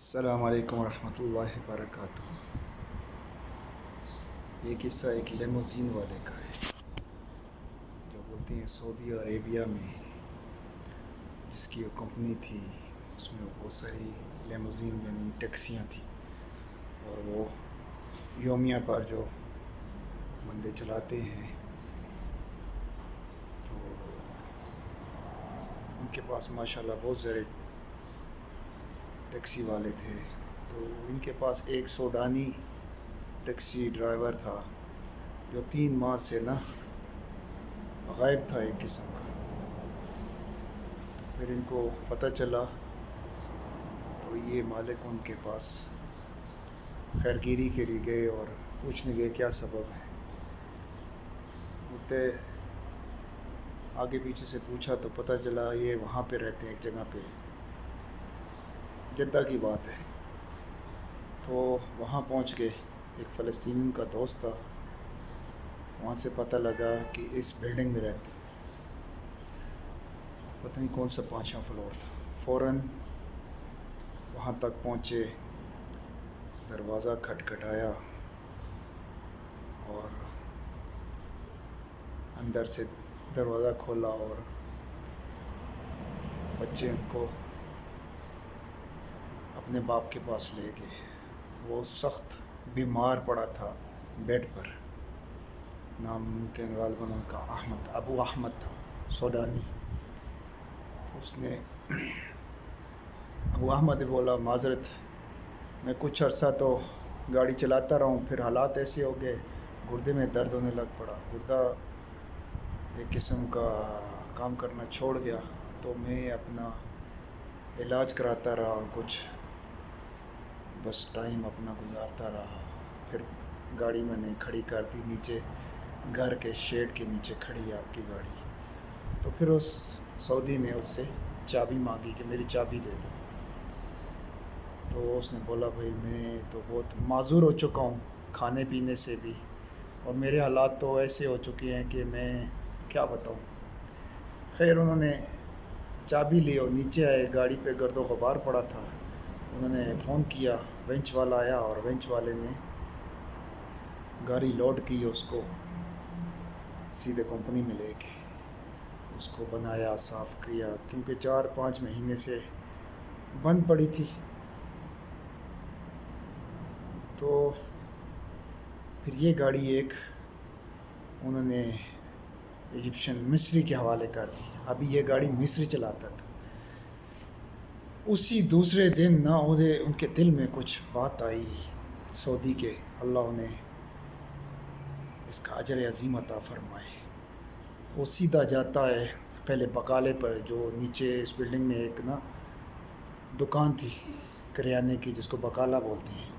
السلام علیکم ورحمۃ اللہ وبرکاتہ۔ یہ قصہ ایک لیموزین والے کا ہے جو بولتے ہیں سعودی عربیہ میں جس کی وہ کمپنی تھی، اس میں بہت ساری لیموزین یعنی ٹیکسیاں تھیں، اور وہ یومیہ پر جو بندے چلاتے ہیں تو ان کے پاس ماشاءاللہ بہت سارے ٹیکسی والے تھے۔ تو ان کے پاس ایک سوڈانی ٹیکسی ڈرائیور تھا جو 3 ماہ سے غائب تھا ایک قسم کا۔ پھر ان کو پتہ چلا تو یہ مالک ان کے پاس خیرگیری کے لیے گئے اور پوچھنے گئے کیا سبب ہے۔ بولتے آگے پیچھے سے پوچھا تو پتہ چلا یہ وہاں پہ رہتے ہیں ایک جگہ پہ، جدہ کی بات ہے۔ تو وہاں پہنچ گئے، ایک فلسطینی کا دوست تھا، وہاں سے پتہ لگا کہ اس بلڈنگ میں رہتے ہیں، پتہ نہیں کون سا 5واں فلور تھا۔ فوراً وہاں تک پہنچے، دروازہ کھٹکھٹایا اور اندر سے دروازہ کھولا اور بچے کو اپنے باپ کے پاس لے گئے۔ وہ سخت بیمار پڑا تھا بیڈ پر، نام کے غالباً ان کا ابو احمد تھا، سوڈانی۔ اس نے ابو احمد نے بولا معذرت، میں کچھ عرصہ تو گاڑی چلاتا رہا ہوں، پھر حالات ایسے ہو گئے، گردے میں درد ہونے لگ پڑا، گردہ ایک قسم کا کام کرنا چھوڑ گیا، تو میں اپنا علاج کراتا رہا، کچھ بس ٹائم اپنا گزارتا رہا۔ پھر گاڑی میں نے کھڑی کر دی، نیچے گھر کے شیڈ کے نیچے کھڑی ہے آپ کی گاڑی۔ تو پھر اس سعودی نے اس سے چابی مانگی کہ میری چابی دے دو۔ تو اس نے بولا بھائی میں تو بہت معذور ہو چکا ہوں کھانے پینے سے بھی، اور میرے حالات تو ایسے ہو چکے ہیں کہ میں کیا بتاؤں۔ خیر انہوں نے چابی لی اور نیچے آئے، گاڑی پہ گرد و غبار پڑا تھا۔ انہوں نے فون کیا، ونچ والا آیا اور ونچ والے نے گاڑی لوڈ کی، اس کو سیدھے کمپنی میں لے کے اس کو بنایا، صاف کیا، کیونکہ 4-5 مہینے سے بند پڑی تھی۔ تو پھر یہ گاڑی ایک انہوں نے ایجپشن مصری کے حوالے کر دی۔ ابھی یہ گاڑی مصری چلاتا تھا۔ اسی دوسرے دن ان کے دل میں کچھ بات آئی سعودی کے، اللہ انہیں اس کا اجر عظیم عطا فرمائے۔ وہ سیدھا جاتا ہے پہلے بقالے پر، جو نیچے اس بلڈنگ میں ایک دکان تھی کریانے کی جس کو بقالہ بولتے ہیں،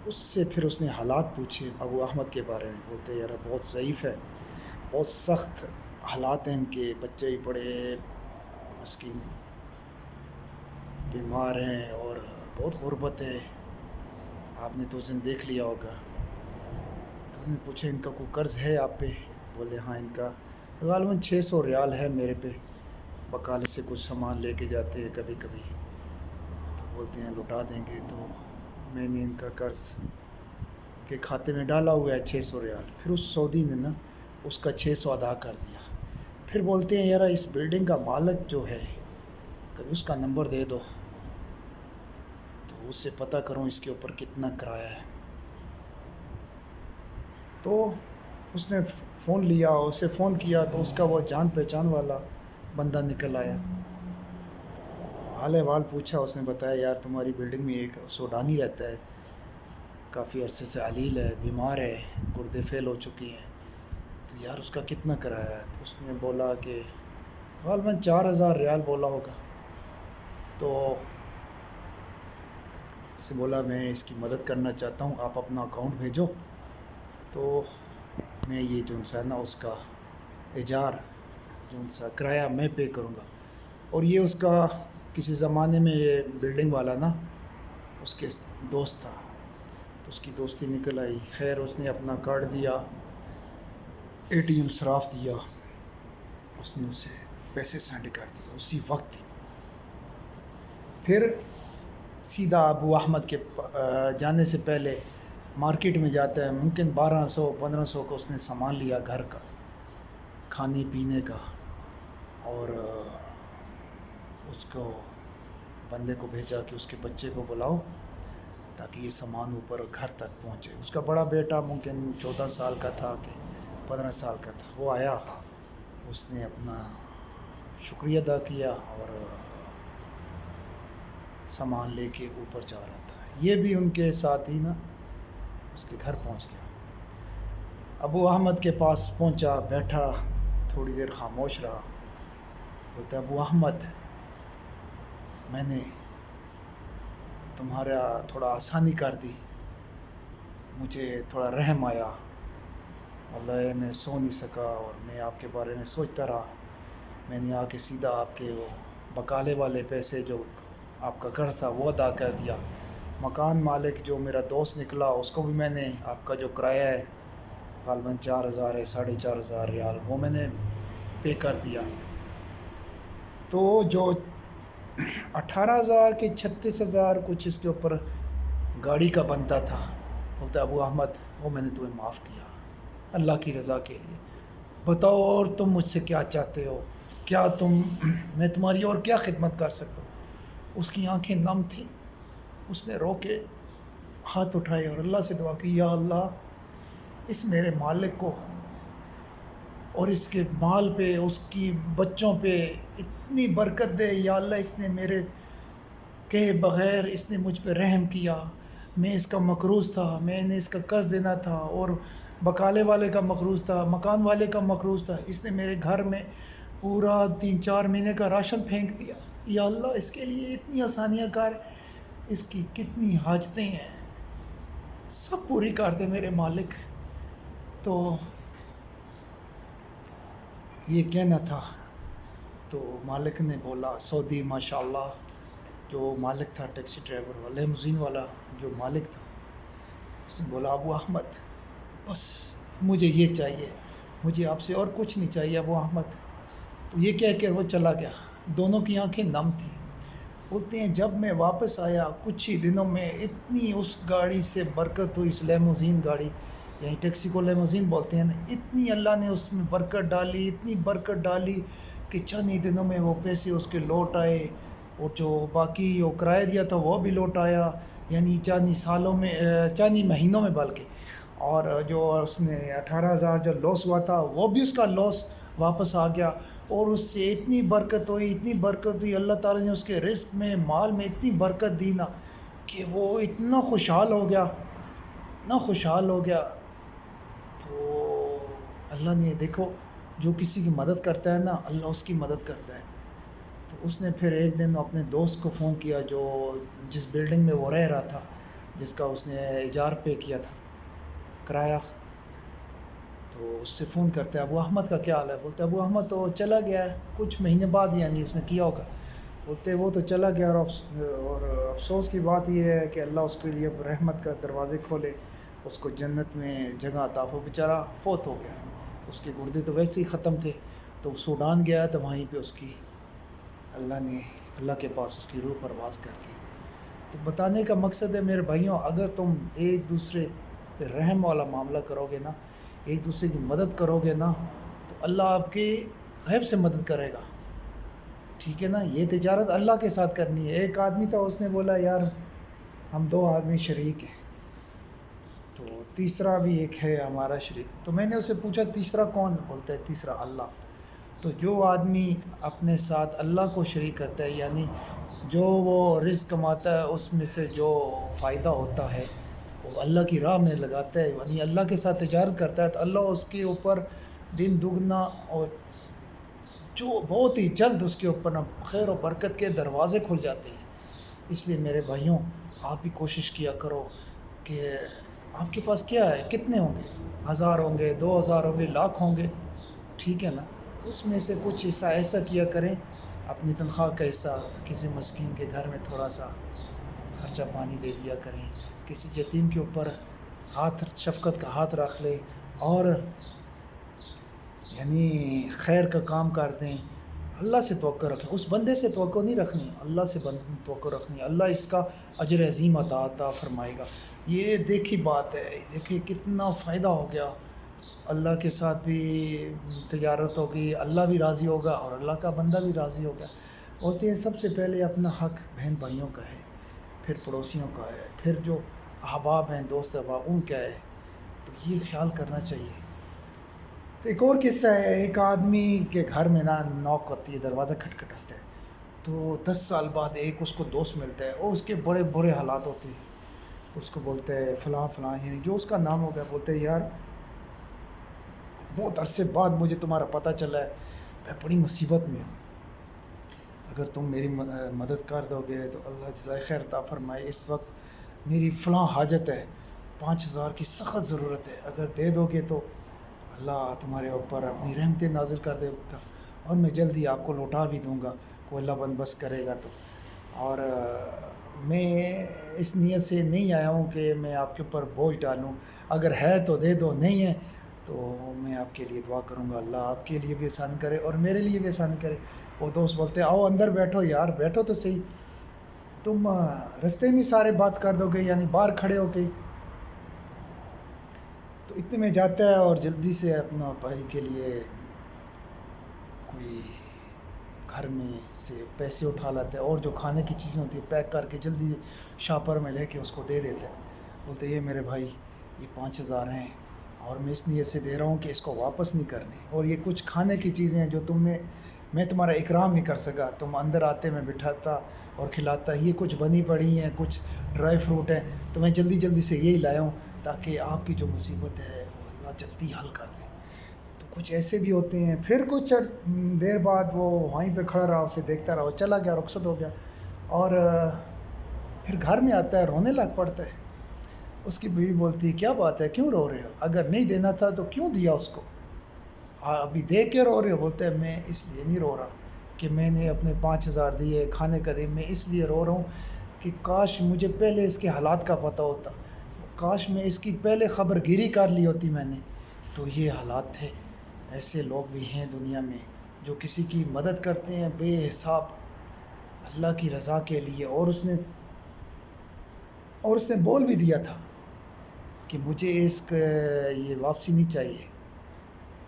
اس سے پھر اس نے حالات پوچھے ابو احمد کے بارے میں۔ بولتے یار بہت ضعیف ہے، بہت سخت حالات ہیں ان کے، بچے ہی پڑے مسکین بیمار ہیں اور بہت غربت ہے، آپ نے تو اس دن دیکھ لیا ہوگا۔ تو انہوں نے پوچھا ان کا کوئی قرض ہے آپ پہ؟ بولے ہاں ان کا غالباً 600 ریال ہے میرے پہ، بقالے سے کچھ سامان لے کے جاتے ہیں کبھی کبھی، تو بولتے ہیں لوٹا دیں گے۔ تو میں نے ان کا قرض کے کھاتے میں ڈالا ہوا ہے 600 ریال۔ پھر اس سعودی نے اس کا 600 ادا کر دیا۔ پھر بولتے ہیں یار اس بلڈنگ کا مالک جو ہے کبھی اس کا نمبر دے دو تو اس سے پتہ کروں اس کے اوپر کتنا کرایہ ہے۔ تو اس نے فون لیا، اسے فون کیا تو اس کا وہ جان پہچان والا بندہ نکل آیا، حال احوال پوچھا، اس نے بتایا یار تمہاری بلڈنگ میں ایک سوڈانی رہتا ہے، کافی عرصے سے علیل ہے، بیمار ہے، گردے فیل ہو چکی ہیں، تو یار اس کا کتنا کرایہ ہے؟ تو اس نے بولا کہ غالباً 4000 ریال بولا ہوگا۔ تو اس سے بولا میں اس کی مدد کرنا چاہتا ہوں، آپ اپنا اکاؤنٹ بھیجو تو میں یہ جو اس کا ایجار کرایہ میں پے کروں گا۔ اور یہ اس کا کسی زمانے میں یہ بلڈنگ والا اس کے دوست تھا، تو اس کی دوستی نکل آئی۔ خیر اس نے اپنا کارڈ دیا، ATM صراف دیا، اس نے اسے پیسے سینڈ کر دیے اسی وقت۔ پھر سیدھا ابو احمد کے جانے سے پہلے مارکیٹ میں جاتا ہے، ممکن 1200-1500 کا اس نے سامان لیا گھر کا، کھانے پینے کا، اور اس کو بندے کو بھیجا کہ اس کے بچے کو بلاؤ تاکہ یہ سامان اوپر گھر تک پہنچے۔ اس کا بڑا بیٹا ممکن 14 سال کا تھا کہ 15 سال کا تھا، وہ آیا، اس نے اپنا شکریہ ادا کیا اور سامان لے کے اوپر جا رہا تھا۔ یہ بھی ان کے ساتھ ہی نا اس کے گھر پہنچ گیا۔ ابو احمد کے پاس پہنچا، بیٹھا، تھوڑی دیر خاموش رہا، بولتا ابو احمد میں نے تمہارا تھوڑا آسانی کر دی، مجھے تھوڑا رحم آیا، واللہ میں سو نہیں سکا اور میں آپ کے بارے میں سوچتا رہا، میں نے آ کے سیدھا آپ کے وہ بکالے والے پیسے جو آپ کا قرض تھا وہ ادا کر دیا، مکان مالک جو میرا دوست نکلا اس کو بھی میں نے آپ کا جو کرایہ ہے غالباً 4000 ہے، 4500 ریال، وہ میں نے پے کر دیا۔ تو جو 18,000 کے 36,000 کچھ اس کے اوپر گاڑی کا بنتا تھا، بولتا ابو احمد وہ میں نے تمہیں معاف کیا اللہ کی رضا کے لیے، بتاؤ اور تم مجھ سے کیا چاہتے ہو، کیا میں تمہاری اور کیا خدمت کر سکتا ہوں۔ اس کی آنکھیں نم تھیں، اس نے رو کے ہاتھ اٹھائے اور اللہ سے دعا کی، یا اللہ اس میرے مالک کو اور اس کے مال پہ، اس کی بچوں پہ اتنی برکت دے، یا اللہ اس نے میرے کہے بغیر اس نے مجھ پہ رحم کیا، میں اس کا مقروض تھا، میں نے اس کا قرض دینا تھا اور بکالے والے کا مقروض تھا، مکان والے کا مقروض تھا، اس نے میرے گھر میں پورا 3-4 مہینے کا راشن پھینک دیا، یا اللہ اس کے لیے اتنی آسانیاں کر، اس کی کتنی حاجتیں ہیں سب پوری کر دے میرے مالک۔ تو یہ کہنا تھا، تو مالک نے بولا، سعودی ماشاءاللہ جو مالک تھا ٹیکسی ڈرائیور والا، لیموزین والا جو مالک تھا، اس نے بولا ابو احمد بس مجھے یہ چاہیے، مجھے آپ سے اور کچھ نہیں چاہیے ابو احمد۔ تو یہ کہہ کے وہ چلا گیا، دونوں کی آنکھیں نم تھیں۔ بولتے ہیں جب میں واپس آیا کچھ ہی دنوں میں اتنی اس گاڑی سے برکت ہوئی، اس لیموزین گاڑی، یعنی ٹیکسی کو لیموزین بولتے ہیں نا، اتنی اللہ نے اس میں برکت ڈالی، اتنی برکت ڈالی کہ چند ہی دنوں میں وہ پیسے اس کے لوٹ آئے، اور جو باقی وہ کرایہ دیا تھا وہ بھی لوٹ آیا، یعنی چند ہی سالوں میں، چند ہی مہینوں میں بلکہ، اور جو اس نے 18,000 جو لاس ہوا تھا وہ بھی اس کا لاس واپس آ گیا، اور اس سے اتنی برکت ہوئی، اتنی برکت ہوئی، اللہ تعالیٰ نے اس کے رزق میں، مال میں اتنی برکت دی نا کہ وہ اتنا خوشحال ہو گیا، اتنا خوشحال ہو گیا۔ تو اللہ نے دیکھو جو کسی کی مدد کرتا ہے نا اللہ اس کی مدد کرتا ہے۔ تو اس نے پھر ایک دن اپنے دوست کو فون کیا جو جس بلڈنگ میں وہ رہ رہا تھا، جس کا اس نے ایجار پے کیا تھا کرایہ، تو اس سے فون کرتے ابو احمد کا کیا حال ہے؟ بولتے ابو احمد تو چلا گیا ہے کچھ مہینے بعد، یعنی اس نے کیا ہوگا، بولتے وہ تو چلا گیا، اور افسوس کی بات یہ ہے کہ اللہ اس کے لیے رحمت کا دروازے کھولے، اس کو جنت میں جگہ عطا ہو، بیچارہ فوت ہو گیا، اس کے گردے تو ویسے ہی ختم تھے، تو سوڈان گیا تو وہیں پہ اس کی اللہ کے پاس اس کی روح پرواز کر گئی۔ تو بتانے کا مقصد ہے میرے بھائیوں، اگر تم ایک دوسرے پہ رحم والا معاملہ کرو گے نا، ایک دوسرے کی مدد کرو گے نا، تو اللہ آپ کی غیب سے مدد کرے گا، ٹھیک ہے نا۔ یہ تجارت اللہ کے ساتھ کرنی ہے۔ ایک آدمی تھا، اس نے بولا یار ہم 2 آدمی شریک ہیں، تو تیسرا بھی ایک ہے ہمارا شریک، تو میں نے اسے پوچھا تیسرا کون؟ بولتا ہے تیسرا اللہ۔ تو جو آدمی اپنے ساتھ اللہ کو شریک کرتا ہے، یعنی جو وہ رزق کماتا ہے اس میں سے جو فائدہ ہوتا ہے وہ اللہ کی راہ میں لگاتا ہے، یعنی اللہ کے ساتھ تجارت کرتا ہے، تو اللہ اس کے اوپر دن دگنا، اور جو بہت ہی جلد اس کے اوپر خیر و برکت کے دروازے کھل جاتے ہیں۔ اس لیے میرے بھائیوں آپ بھی کوشش کیا کرو کہ آپ کے پاس کیا ہے، کتنے ہوں گے، 1000 ہوں گے، 2000 ہوں گے، لاکھ ہوں گے، ٹھیک ہے نا، اس میں سے کچھ حصہ ایسا کیا کریں، اپنی تنخواہ کا حصہ کسی مسکین کے گھر میں تھوڑا سا خرچہ پانی دے دیا کریں، کسی یتیم کے اوپر شفقت کا ہاتھ رکھ لیں، اور یعنی خیر کا کام کر دیں، اللہ سے توقع رکھیں، اس بندے سے توقع نہیں رکھنی، اللہ سے توقع رکھنی، اللہ اس کا اجر عظیم عطا فرمائے گا۔ یہ دیکھی بات ہے، دیکھیے کتنا فائدہ ہو گیا، اللہ کے ساتھ بھی تجارت ہوگی، اللہ بھی راضی ہوگا اور اللہ کا بندہ بھی راضی ہوگا۔ بولتے ہیں سب سے پہلے اپنا حق بہن بھائیوں کا ہے، پھر پڑوسیوں کا ہے، پھر جو احباب ہیں، دوست احباب، ان کا ہے، تو یہ خیال کرنا چاہیے۔ تو ایک اور قصہ ہے، ایک آدمی کے گھر میں نا نوک ہوتی ہے، دروازہ کھٹکھٹاتا ہے، تو 10 سال بعد ایک اس کو دوست ملتا ہے اور اس کے بڑے برے حالات ہوتے ہیں، تو اس کو بولتے ہیں فلاں فلاں، یعنی جو اس کا نام ہو گیا، بولتے ہیں یار بہت عرصے بعد مجھے تمہارا پتہ چلا ہے، میں بڑی مصیبت میں ہوں، اگر تم میری مدد کر دو گے تو اللہ جزائے خیر عطا فرمائے، اس وقت میری فلاں حاجت ہے، 5,000 کی سخت ضرورت ہے، اگر دے دو گے تو اللہ تمہارے اوپر اپنی رحمتیں نازل کر دے گا اور میں جلدی آپ کو لوٹا بھی دوں گا، کوئی اللہ بندوبست کرے گا تو۔ اور میں اس نیت سے نہیں آیا ہوں کہ میں آپ کے اوپر بوجھ ڈالوں، اگر ہے تو دے دو، نہیں ہے تو میں آپ کے لیے دعا کروں گا، اللہ آپ کے لیے بھی آسانی کرے اور میرے لیے بھی آسانی کرے۔ وہ دوست بولتے آؤ اندر بیٹھو، یار بیٹھو تو صحیح، تم رستے میں سارے بات کر دو گے، یعنی باہر کھڑے ہو کے، تو اتنے میں جاتا ہے اور جلدی سے اپنا بھائی کے لیے کوئی گھر میں سے پیسے اٹھا لاتا ہے اور جو کھانے کی چیزیں ہوتی ہیں پیک کر کے جلدی شاپر میں لے کے اس کو دے دیتا ہے، بولتے یہ میرے بھائی یہ 5,000 ہیں اور میں اس نیت سے دے رہا ہوں کہ اس کو واپس نہیں کرنے، اور یہ کچھ کھانے کی چیزیں ہیں جو تم نے، میں تمہارا اکرام نہیں کر سکا، تم اندر آتے میں بٹھاتا اور کھلاتا، یہ کچھ بنی پڑی ہیں، کچھ ڈرائی فروٹ ہیں، تو میں جلدی جلدی سے یہی لایا ہوں تاکہ آپ کی جو مصیبت ہے وہ اللہ جلدی حل کر دے۔ تو کچھ ایسے بھی ہوتے ہیں، پھر کچھ دیر بعد وہ وہیں پہ کھڑا رہا، اسے دیکھتا رہا، وہ چلا گیا، رخصت ہو گیا، اور پھر گھر میں آتا ہے، رونے لگ پڑتا ہے۔ اس کی بیوی بولتی ہے کیا بات ہے، کیوں رو رہے ہو، اگر نہیں دینا تھا تو کیوں دیا اس کو، ابھی دے کے رو رہے ہو؟ بولتے ہیں میں اس لیے نہیں رو رہا کہ میں نے اپنے 5,000 دیے کھانے کا دے، میں اس لیے رو رہا ہوں کہ کاش مجھے پہلے اس کے حالات کا پتہ ہوتا، کاش میں اس کی پہلے خبر گیری کر لی ہوتی میں نے، تو یہ حالات تھے۔ ایسے لوگ بھی ہیں دنیا میں جو کسی کی مدد کرتے ہیں بے حساب اللہ کی رضا کے لیے، اور اس نے بول بھی دیا تھا کہ مجھے اس کا یہ واپسی نہیں چاہیے۔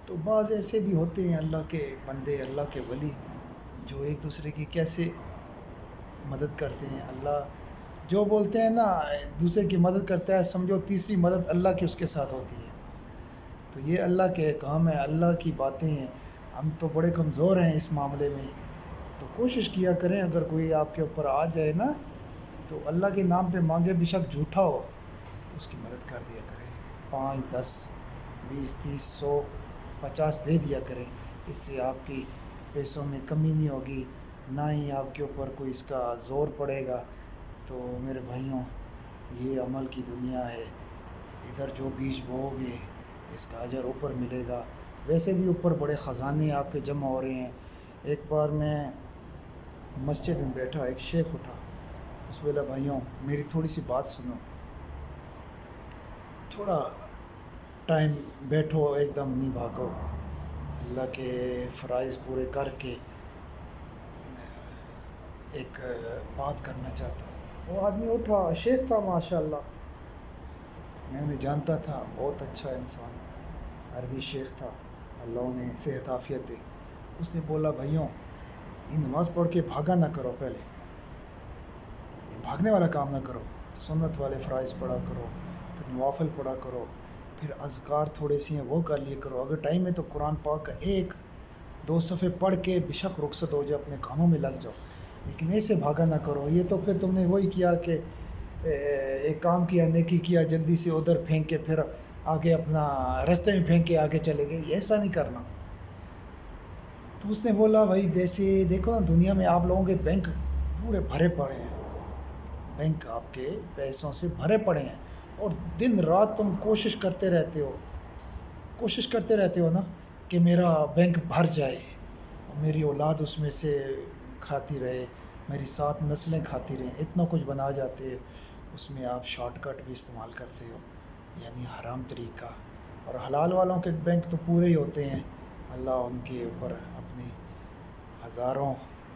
تو بعض ایسے بھی ہوتے ہیں اللہ کے بندے، اللہ کے ولی، جو ایک دوسرے کی کیسے مدد کرتے ہیں۔ اللہ جو بولتے ہیں نا دوسرے کی مدد کرتا ہے، سمجھو تیسری مدد اللہ کی اس کے ساتھ ہوتی ہے، تو یہ اللہ کے کام ہے، اللہ کی باتیں ہیں، ہم تو بڑے کمزور ہیں اس معاملے میں، تو کوشش کیا کریں اگر کوئی آپ کے اوپر آ جائے نا تو اللہ کے نام پہ مانگے، بے شک جھوٹا ہو، اس کی مدد کر دیا کریں، 5 10 20 30 100 50 دے دیا کریں، اس سے آپ کی پیسوں میں کمی نہیں ہوگی، نہ ہی آپ کے اوپر کوئی اس کا زور پڑے گا۔ تو میرے بھائیوں، یہ عمل کی دنیا ہے، ادھر جو بیج بو گے اس کا اجر اوپر ملے گا، ویسے بھی اوپر بڑے خزانے آپ کے جمع ہو رہے ہیں۔ ایک بار میں مسجد میں بیٹھا، ایک شیخ اٹھا، اس بولا بھائیوں میری تھوڑی سی بات سنو، تھوڑا ٹائم بیٹھو، ایک دم نہیں بھاگو، اللہ کے فرائض پورے کر کے ایک بات کرنا چاہتا ہوں۔ وہ آدمی اٹھا، شیخ تھا ماشاء اللہ، میں انہیں جانتا تھا، بہت اچھا انسان، عربی شیخ تھا، اللہ انہیں صحت عافیت دے۔ اس نے بولا بھائیوں یہ نماز پڑھ کے بھاگا نہ کرو، پہلے یہ بھاگنے والا کام نہ کرو، سنت والے فرائض پڑھا کرو، پھر نوافل پڑھا کرو، پھر اذکار تھوڑے سے ہیں وہ کر لیا کرو، اگر ٹائم ہے تو قرآن پاک کا 1 2 صفحے پڑھ کے بے شک رخصت ہو جاؤ، اپنے کاموں میں لگ جاؤ، لیکن ایسے بھاگا نہ کرو، یہ تو پھر تم نے وہی کیا کہ ایک کام کیا، نیکی کیا، جلدی سے ادھر پھینک کے پھر آگے اپنا رستے میں پھینک کے آگے چلے گئے، ایسا نہیں کرنا۔ تو اس نے بولا بھائی جیسے دیکھو نا دنیا میں آپ لوگوں کے بینک پورے بھرے پڑے ہیں، بینک آپ کے پیسوں سے بھرے پڑے ہیں، اور دن رات تم کوشش کرتے رہتے ہو نا کہ میرا بینک بھر جائے، میری اولاد اس میں سے کھاتی رہے، میری 7 نسلیں کھاتی رہیں، اتنا کچھ بنا جاتے، اس میں آپ شارٹ کٹ بھی استعمال کرتے ہو، یعنی حرام طریقہ، اور حلال والوں کے بینک تو پورے ہی ہوتے ہیں، اللہ ان کے اوپر اپنی ہزاروں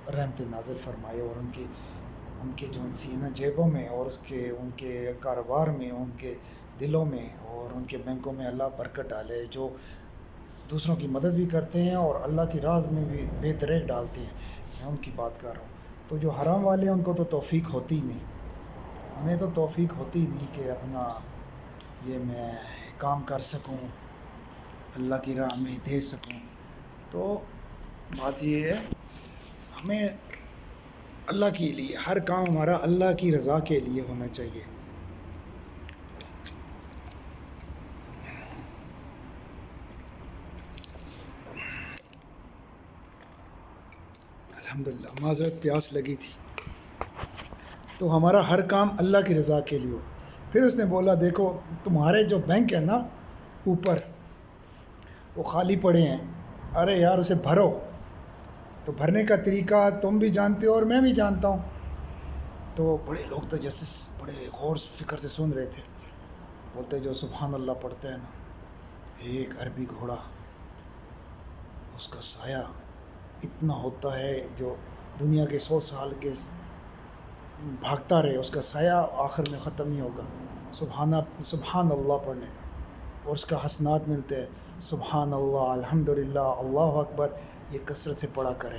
رحمت نازل فرمائے، اور ان کے جو سینہ جیبوں میں، اور ان کے کاروبار میں، ان کے دلوں میں اور ان کے بینکوں میں اللہ برکت ڈالے، جو دوسروں کی مدد بھی کرتے ہیں اور اللہ کی راز میں بھی بے دریغ ڈالتے ہیں، میں ان کی بات کر رہا ہوں۔ تو جو حرام والے ہیں ان کو تو توفیق ہوتی ہی نہیں، انہیں تو توفیق ہوتی ہی نہیں کہ اپنا یہ میں کام کر سکوں، اللہ کی راہ میں دے سکوں۔ تو بات یہ ہے، ہمیں اللہ کے لیے ہر کام ہمارا اللہ کی رضا کے لیے ہونا چاہیے۔ الحمدللہ، معذرت پیاس لگی تھی۔ تو ہمارا ہر کام اللہ کی رضا کے لیے ہو۔ پھر اس نے بولا دیکھو تمہارے جو بینک ہے نا اوپر، وہ خالی پڑے ہیں، ارے یار اسے بھرو۔ تو بھرنے کا طریقہ تم بھی جانتے ہو اور میں بھی جانتا ہوں۔ تو بڑے لوگ تو جیسے بڑے غور فکر سے سن رہے تھے، بولتے جو سبحان اللہ پڑھتے ہیں نا، ایک عربی گھوڑا، اس کا سایہ اتنا ہوتا ہے جو دنیا کے 100 سال کے بھاگتا رہے، اس کا سایہ آخر میں ختم نہیں ہوگا سبحان اللہ پڑھنے کا، اور اس کا حسنات ملتے ہیں۔ سبحان اللہ، الحمدللہ، اللہ اکبر، یہ کثرت سے پڑھا کریں۔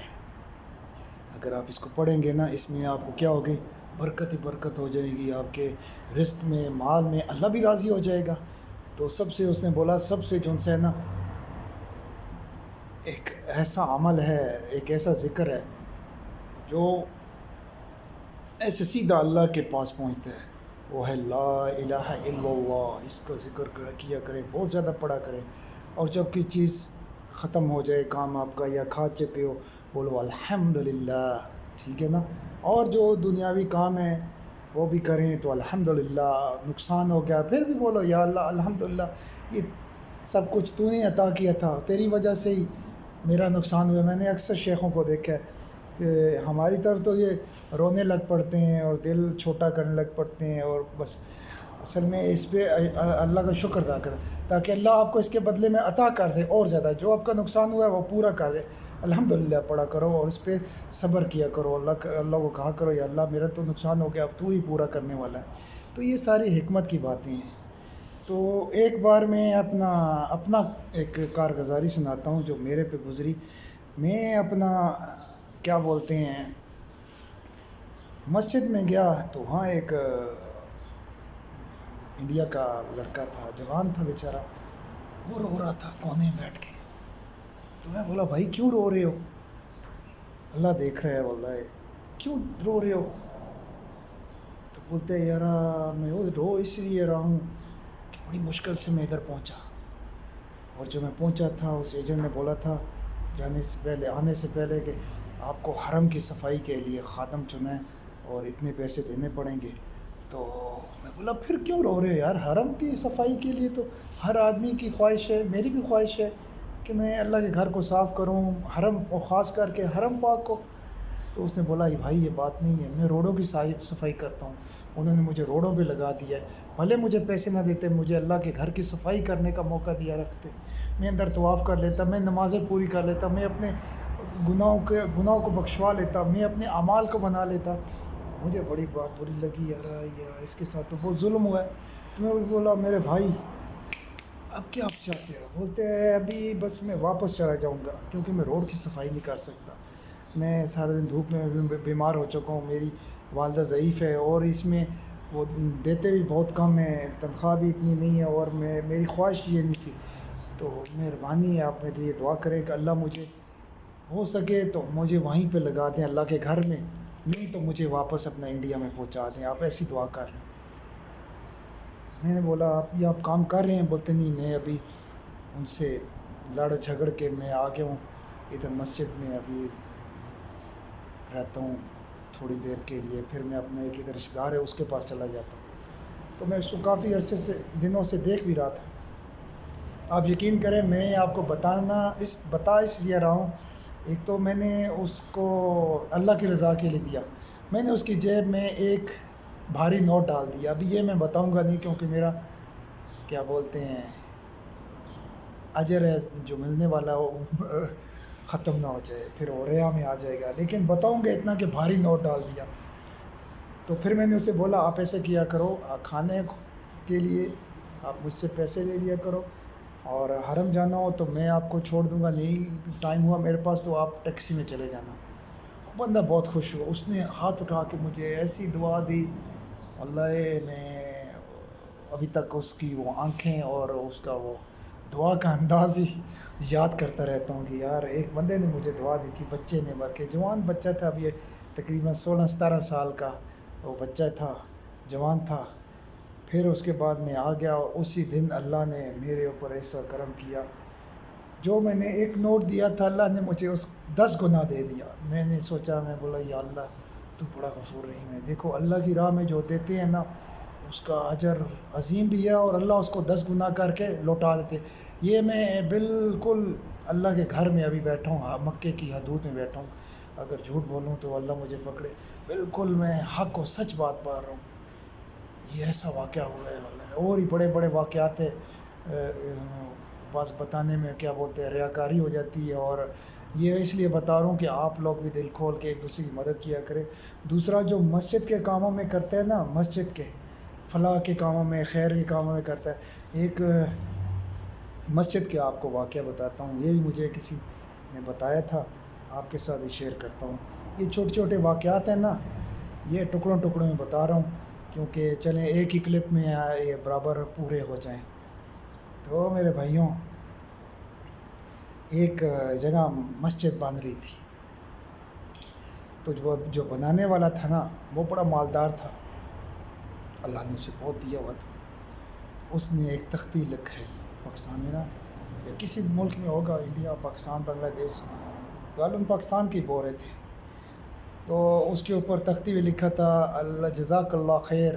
اگر آپ اس کو پڑھیں گے نا، اس میں آپ کو کیا ہوگی؟ برکت ہی برکت ہو جائے گی، آپ کے رزق میں، مال میں، اللہ بھی راضی ہو جائے گا۔ تو سب سے اس نے بولا سب سے جو ہے نا ایک ایسا عمل ہے، ایک ایسا ذکر ہے جو ایسے سیدھا اللہ کے پاس پہنچتا ہے، وہ ہے لا الہ الا اللہ۔ اس کا ذکر کیا کریں، بہت زیادہ پڑھا کریں، اور جب کوئی چیز ختم ہو جائے کام آپ کا یا کھا چکے ہو، بولو الحمدللہ، ٹھیک ہے نا۔ اور جو دنیاوی کام ہے وہ بھی کریں تو الحمدللہ، نقصان ہو گیا پھر بھی بولو یا اللہ الحمدللہ، یہ سب کچھ تو نے عطا کیا تھا، تیری وجہ سے ہی میرا نقصان ہوا۔ میں نے اکثر شیخوں کو دیکھا ہے کہ ہماری طرف تو یہ رونے لگ پڑتے ہیں اور دل چھوٹا کرنے لگ پڑتے ہیں، اور بس اصل میں اس پہ اللہ کا شکر ادا کریں تاکہ اللہ آپ کو اس کے بدلے میں عطا کر دے، اور زیادہ جو آپ کا نقصان ہوا ہے وہ پورا کر دے۔ الحمدللہ پڑھا کرو اور اس پہ صبر کیا کرو، اللہ کو کہا کرو یا اللہ میرا تو نقصان ہو گیا، اب تو ہی پورا کرنے والا ہے۔ تو یہ ساری حکمت کی باتیں ہیں۔ تو ایک بار میں اپنا ایک کارگزاری سناتا ہوں جو میرے پہ گزری۔ میں اپنا کیا بولتے ہیں مسجد میں گیا تو وہاں ایک انڈیا کا لڑکا تھا، جوان تھا بیچارہ، وہ رو رہا تھا کونے میں بیٹھ کے۔ تو میں بولا بھائی کیوں رو رہے ہو؟ اللہ دیکھ رہا ہے واللہ، کیوں رو رہے ہو؟ تو بولتے یار میں رو اس لیے رہا ہوں کہ بڑی مشکل سے میں ادھر پہنچا، اور جو میں پہنچا تھا اس ایجنٹ نے بولا تھا آنے سے پہلے کہ آپ کو حرم کی صفائی کے لیے خادم چنیں اور اتنے پیسے دینے پڑیں گے۔ تو میں بولا پھر کیوں رو رہے ہو یار؟ حرم کی صفائی کے لیے تو ہر آدمی کی خواہش ہے، میری بھی خواہش ہے کہ میں اللہ کے گھر کو صاف کروں، حرم، اور خاص کر کے حرم پاک کو۔ تو اس نے بولا بھائی یہ بات نہیں ہے، میں روڈوں کی صفائی کرتا ہوں، انہوں نے مجھے روڈوں پہ لگا دیا ہے، بھلے مجھے پیسے نہ دیتے، مجھے اللہ کے گھر کی صفائی کرنے کا موقع دیا رکھتے، میں اندر طواف کر لیتا، میں نمازیں پوری کر لیتا، میں اپنے گناہوں کو بخشوا لیتا، میں اپنے اعمال کو بنا لیتا۔ مجھے بڑی بات بری لگی یار اس کے ساتھ تو بہت ظلم ہوا ہے۔ تو میں بولا میرے بھائی اب کیا آپ چاہتے ہو؟ بولتے ہیں ابھی بس میں واپس چلا جاؤں گا کیونکہ میں روڈ کی صفائی نہیں کر سکتا، میں سارے دن دھوپ میں بیمار ہو چکا ہوں، میری والدہ ضعیف ہے، اور اس میں وہ دیتے بھی بہت کم ہیں، تنخواہ بھی اتنی نہیں ہے، اور میری خواہش یہ نہیں تھی۔ تو مہربانی ہے آپ میرے لیے دعا کریں کہ اللہ مجھے ہو سکے تو مجھے وہیں پہ لگا دیں اللہ کے گھر میں، نہیں تو مجھے واپس اپنا انڈیا میں پہنچا دیں، آپ ایسی دعا کر لیں۔ میں نے بولا آپ کام کر رہے ہیں؟ بولتے نہیں، میں ابھی ان سے لڑ جھگڑ کے میں آ گیا ہوں ادھر مسجد میں، ابھی رہتا ہوں تھوڑی دیر کے لیے، پھر میں اپنا ایک ادھر رشتہ دار ہے اس کے پاس چلا جاتا ہوں۔ تو میں اس کو کافی عرصے سے دنوں سے دیکھ بھی رہا تھا۔ آپ یقین کریں میں آپ کو بتا اس لیے رہا ہوں، ایک تو میں نے اس کو اللہ کی رضا کے لیے دیا، میں نے اس کی جیب میں ایک بھاری نوٹ ڈال دیا۔ ابھی یہ میں بتاؤں گا نہیں کیونکہ میرا کیا بولتے ہیں اجر ہے جو ملنے والا ہو ختم نہ ہو جائے، پھر اوریا میں آ جائے گا، لیکن بتاؤں گا اتنا کہ بھاری نوٹ ڈال دیا۔ تو پھر میں نے اسے بولا آپ ایسے کیا کرو، کھانے کے لیے آپ مجھ سے پیسے لے لیا کرو، اور حرم جانا ہو تو میں آپ کو چھوڑ دوں گا، نہیں ٹائم ہوا میرے پاس تو آپ ٹیکسی میں چلے جانا۔ وہ بندہ بہت خوش ہوا، اس نے ہاتھ اٹھا کے مجھے ایسی دعا دی، اللہ میں ابھی تک اس کی وہ آنکھیں اور اس کا وہ دعا کا انداز ہی یاد کرتا رہتا ہوں کہ یار ایک بندے نے مجھے دعا دی تھی، بچے نے، بلکہ جوان بچہ تھا، اب یہ تقریباً 16-17 سال کا وہ بچہ تھا، جوان تھا۔ پھر اس کے بعد میں آ گیا، اور اسی دن اللہ نے میرے اوپر ایسا کرم کیا، جو میں نے ایک نوٹ دیا تھا اللہ نے مجھے اس 10 گنا دے دیا۔ میں نے سوچا، میں بولا یا اللہ تو بڑا غفور رحیم ہے، دیکھو اللہ کی راہ میں جو دیتے ہیں نا اس کا اجر عظیم بھی ہے، اور اللہ اس کو 10 گنا کر کے لوٹا دیتے۔ یہ میں بالکل اللہ کے گھر میں ابھی بیٹھا ہوں، مکے کی حدود میں بیٹھا ہوں، اگر جھوٹ بولوں تو اللہ مجھے پکڑے، بالکل میں حق و سچ بات پا رہا ہوں۔ یہ ایسا واقعہ ہوا ہے واللہ، اور ہی بڑے بڑے واقعات ہیں، بس بتانے میں کیا بولتے ہیں ریاکاری ہو جاتی ہے، اور یہ اس لیے بتا رہا ہوں کہ آپ لوگ بھی دل کھول کے ایک دوسرے کی مدد کیا کرے۔ دوسرا جو مسجد کے کاموں میں کرتے ہیں نا، مسجد کے فلاح کے کاموں میں، خیر کے کاموں میں کرتا ہے، ایک مسجد کے آپ کو واقعہ بتاتا ہوں، یہ بھی مجھے کسی نے بتایا تھا، آپ کے ساتھ بھی شیئر کرتا ہوں۔ یہ چھوٹے چھوٹے واقعات ہیں نا، یہ ٹکڑوں ٹکڑوں میں بتا رہا ہوں، کیونکہ چلیں ایک ہی کلپ میں یہ برابر پورے ہو جائیں۔ تو میرے بھائیوں، ایک جگہ مسجد بن رہی تھی، تو جو بنانے والا تھا نا وہ بڑا مالدار تھا، اللہ نے اسے بہت دیا ہوا تھا۔ اس نے ایک تختی لکھی پاکستان میں نا، یا کسی ملک میں ہوگا، انڈیا، پاکستان، بنگلہ دیش، غالباً پاکستان کے بول رہے تھے، تو اس کے اوپر تختی میں لکھا تھا اللہ جزاک اللہ خیر،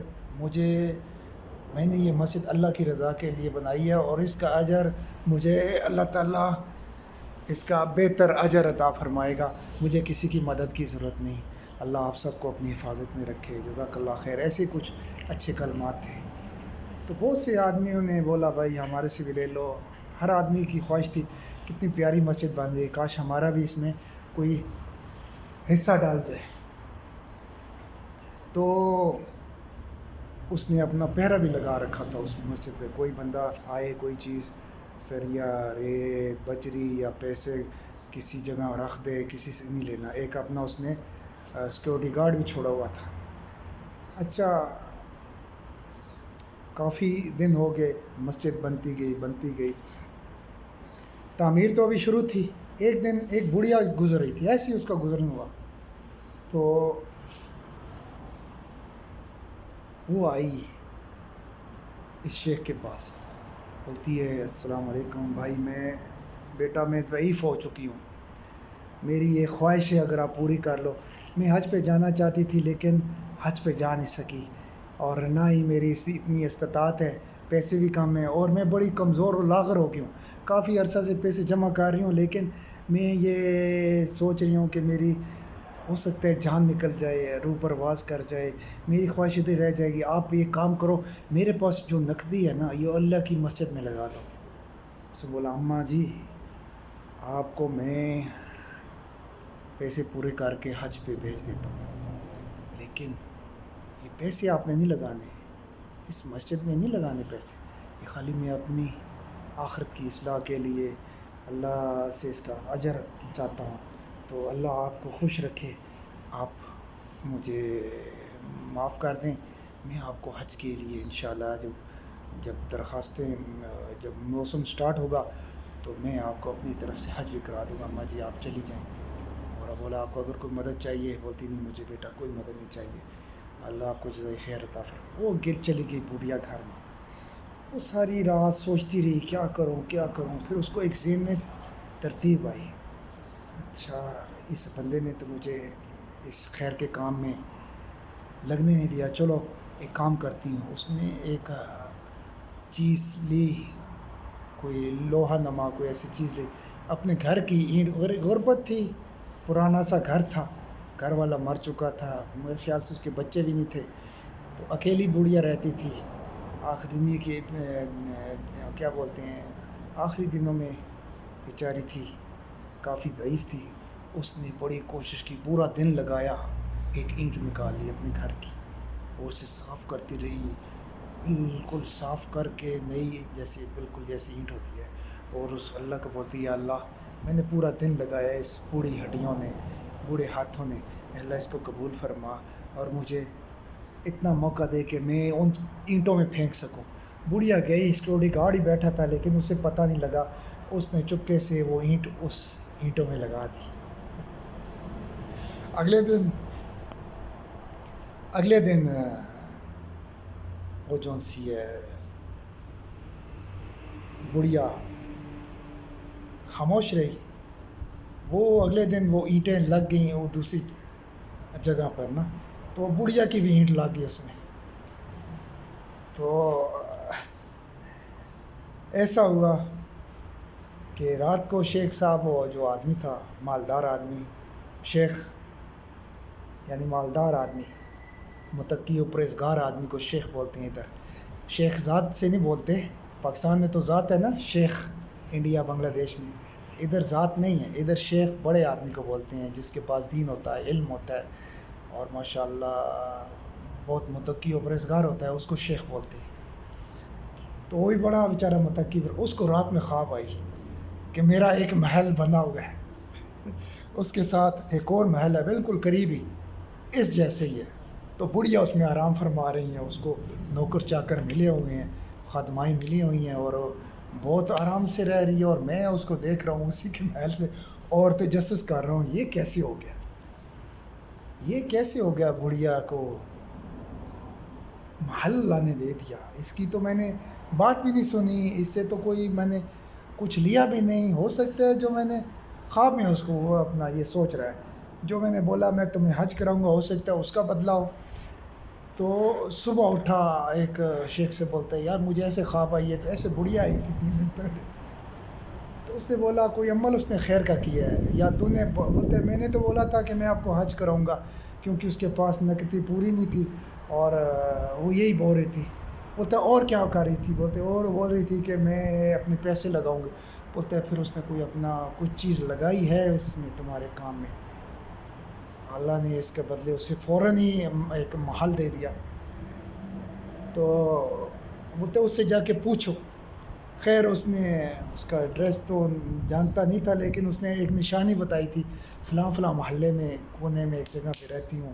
میں نے یہ مسجد اللہ کی رضا کے لیے بنائی ہے، اور اس کا اجر مجھے اللہ تعالیٰ اس کا بہتر اجر عطا فرمائے گا، مجھے کسی کی مدد کی ضرورت نہیں، اللہ آپ سب کو اپنی حفاظت میں رکھے، جزاک اللہ خیر، ایسے کچھ اچھے کلمات تھے۔ تو بہت سے آدمیوں نے بولا بھائی ہمارے سے بھی لے لو، ہر آدمی کی خواہش تھی کتنی پیاری مسجد بن گئی، کاش ہمارا بھی اس میں کوئی حصہ ڈال جائے۔ تو اس نے اپنا پہرا بھی لگا رکھا تھا اس مسجد پہ، کوئی بندہ آئے کوئی چیز سریا، ریت، بجری یا پیسے کسی جگہ رکھ دے، کسی سے نہیں لینا، ایک اپنا اس نے سیکورٹی گارڈ بھی چھوڑا ہوا تھا۔ اچھا، کافی دن ہو گئے، مسجد بنتی گئی، تعمیر تو ابھی شروع تھی۔ ایک دن ایک بڑھیا گزر رہی تھی، ایسے ہی اس کا گزرنا ہوا، تو وہ آئی اس شیخ کے پاس، بولتی ہے السلام علیکم بھائی، میں ضعیف ہو چکی ہوں، میری یہ خواہش ہے اگر آپ پوری کر لو، میں حج پہ جانا چاہتی تھی لیکن حج پہ جا نہیں سکی، اور نہ ہی میری اتنی استطاعت ہے، پیسے بھی کم ہیں، اور میں بڑی کمزور اور لاغر ہو گئی ہوں، کافی عرصہ سے پیسے جمع کر رہی ہوں، لیکن میں یہ سوچ رہی ہوں کہ میری ہو سکتا ہے جان نکل جائے، روح پرواز کر جائے، میری خواہش ادھر رہ جائے گی، آپ یہ کام کرو، میرے پاس جو نقدی ہے نا یہ اللہ کی مسجد میں لگا دو۔ اسے بولا اماں جی آپ کو میں پیسے پورے کر کے حج پہ بھیج دیتا ہوں، لیکن یہ پیسے آپ نے نہیں لگانے، اس مسجد میں نہیں لگانے پیسے، یہ خالی میں اپنی آخرت کی اصلاح کے لیے اللہ سے اس کا اجر چاہتا ہوں، تو اللہ آپ کو خوش رکھے، آپ مجھے معاف کر دیں، میں آپ کو حج کے لیے انشاءاللہ جب موسم سٹارٹ ہوگا تو میں آپ کو اپنی طرف سے حج بھی کرا دوں گا، اماں جی آپ چلی جائیں۔ اور بولا آپ کو اگر کوئی مدد چاہیے، بولتی نہیں مجھے بیٹا کوئی مدد نہیں چاہیے، اللہ آپ کو جزائے خیر عطا فرمائے۔ وہ گر چلی گئی بوڑھیا گھر میں، وہ ساری رات سوچتی رہی کیا کروں کیا کروں، پھر اس کو ایک ذہن میں ترتیب آئی، اچھا اس بندے نے تو مجھے اس خیر کے کام میں لگنے نہیں دیا، چلو ایک کام کرتی ہوں۔ اس نے ایک چیز لی، کوئی لوہا نما کوئی ایسی چیز لی، اپنے گھر کی اینٹ، غربت تھی، پرانا سا گھر تھا، گھر والا مر چکا تھا، میرے خیال سے اس کے بچے بھی نہیں تھے، تو اکیلی بوڑھیا رہتی تھی، آخری کے کیا بولتے ہیں آخری دنوں میں بیچاری تھی، کافی ضعیف تھی. اس نے بڑی کوشش کی, پورا دن لگایا, ایک اینٹ نکال لی اپنے گھر کی اور اسے صاف کرتی رہی, بالکل صاف کر کے نئی جیسے بالکل جیسی اینٹ ہوتی ہے. اور اس اللہ کو بولتی ہے, یا اللہ میں نے پورا دن لگایا اس بوڑھی ہڈیوں نے, بوڑھے ہاتھوں نے, اللہ اس کو قبول فرما اور مجھے اتنا موقع دے کہ میں ان اینٹوں میں پھینک سکوں. بڑھیا گئی, سیکورٹی گارڈ ہی بیٹھا تھا لیکن اسے پتہ نہیں لگا. اس نے چپکے سے وہ اینٹ اس اینٹوں میں لگا دی. اگلے دن وہ جون سی ہے بڑھیا خاموش رہی. وہ اگلے دن وہ اینٹیں لگ گئیں وہ دوسری جگہ پر نا, تو بڑھیا کی بھی اینٹ لگ گئی اس میں. تو ایسا ہوا کہ رات کو شیخ صاحب, وہ جو آدمی تھا مالدار آدمی, شیخ یعنی مالدار آدمی, متقی و پرہیزگار آدمی کو شیخ بولتے ہیں. ادھر شیخ ذات سے نہیں بولتے, پاکستان میں تو ذات ہے نا شیخ, انڈیا بنگلہ دیش میں ادھر ذات نہیں ہے. ادھر شیخ بڑے آدمی کو بولتے ہیں جس کے پاس دین ہوتا ہے, علم ہوتا ہے اور ماشاءاللہ بہت متقی و پرہیزگار ہوتا ہے, اس کو شیخ بولتے ہیں. تو وہی بڑا بیچارہ متقی, اس کو رات میں خواب آئی کہ میرا ایک محل بنا ہوا ہے, اس کے ساتھ ایک اور محل ہے بالکل قریبی اس جیسے ہی ہے. تو بڑھیا اس میں آرام فرما رہی ہیں, اس کو نوکر چاکر ملے ہوئے ہیں, خادمائیں ملی ہوئی ہیں اور بہت آرام سے رہ رہی ہے, اور میں اس کو دیکھ رہا ہوں اسی کے محل سے اور تجسس کر رہا ہوں یہ کیسے ہو گیا, یہ کیسے ہو گیا. بڑھیا کو محل اللہ نے دے دیا. اس کی تو میں نے بات بھی نہیں سنی, اس سے تو کوئی میں نے کچھ لیا بھی نہیں. ہو سکتا ہے جو میں نے خواب میں اس کو وہ اپنا یہ سوچ رہا ہے, جو میں نے بولا میں تمہیں حج کراؤں گا, ہو سکتا ہے اس کا بدلہ ہو. تو صبح اٹھا, ایک شیخ سے بولتا ہے یار مجھے ایسے خواب آئی ہے, تو ایسے بڑھیا آئی تھی 3 دن پہلے. تو اس نے بولا کوئی عمل اس نے خیر کا کیا ہے, یا تو نے بولتے میں نے تو بولا تھا کہ میں آپ کو حج کراؤں گا, کیونکہ اس کے پاس نقدی پوری نہیں تھی اور وہ یہی بول رہی تھی. بولتا اور کیا کر رہی تھی, بولتے اور بول رہی تھی کہ میں اپنے پیسے لگاؤں گی. بولتا ہے پھر اس نے کوئی اپنا کچھ چیز لگائی ہے اس میں تمہارے کام میں, اللہ نے اس کے بدلے اسے فوراً ہی ایک محل دے دیا. تو بولتے اس سے جا کے پوچھو. خیر اس نے اس کا ایڈریس تو جانتا نہیں تھا, لیکن اس نے ایک نشانی بتائی تھی, فلاں فلاں محلے میں کونے میں ایک جگہ پہ رہتی ہوں,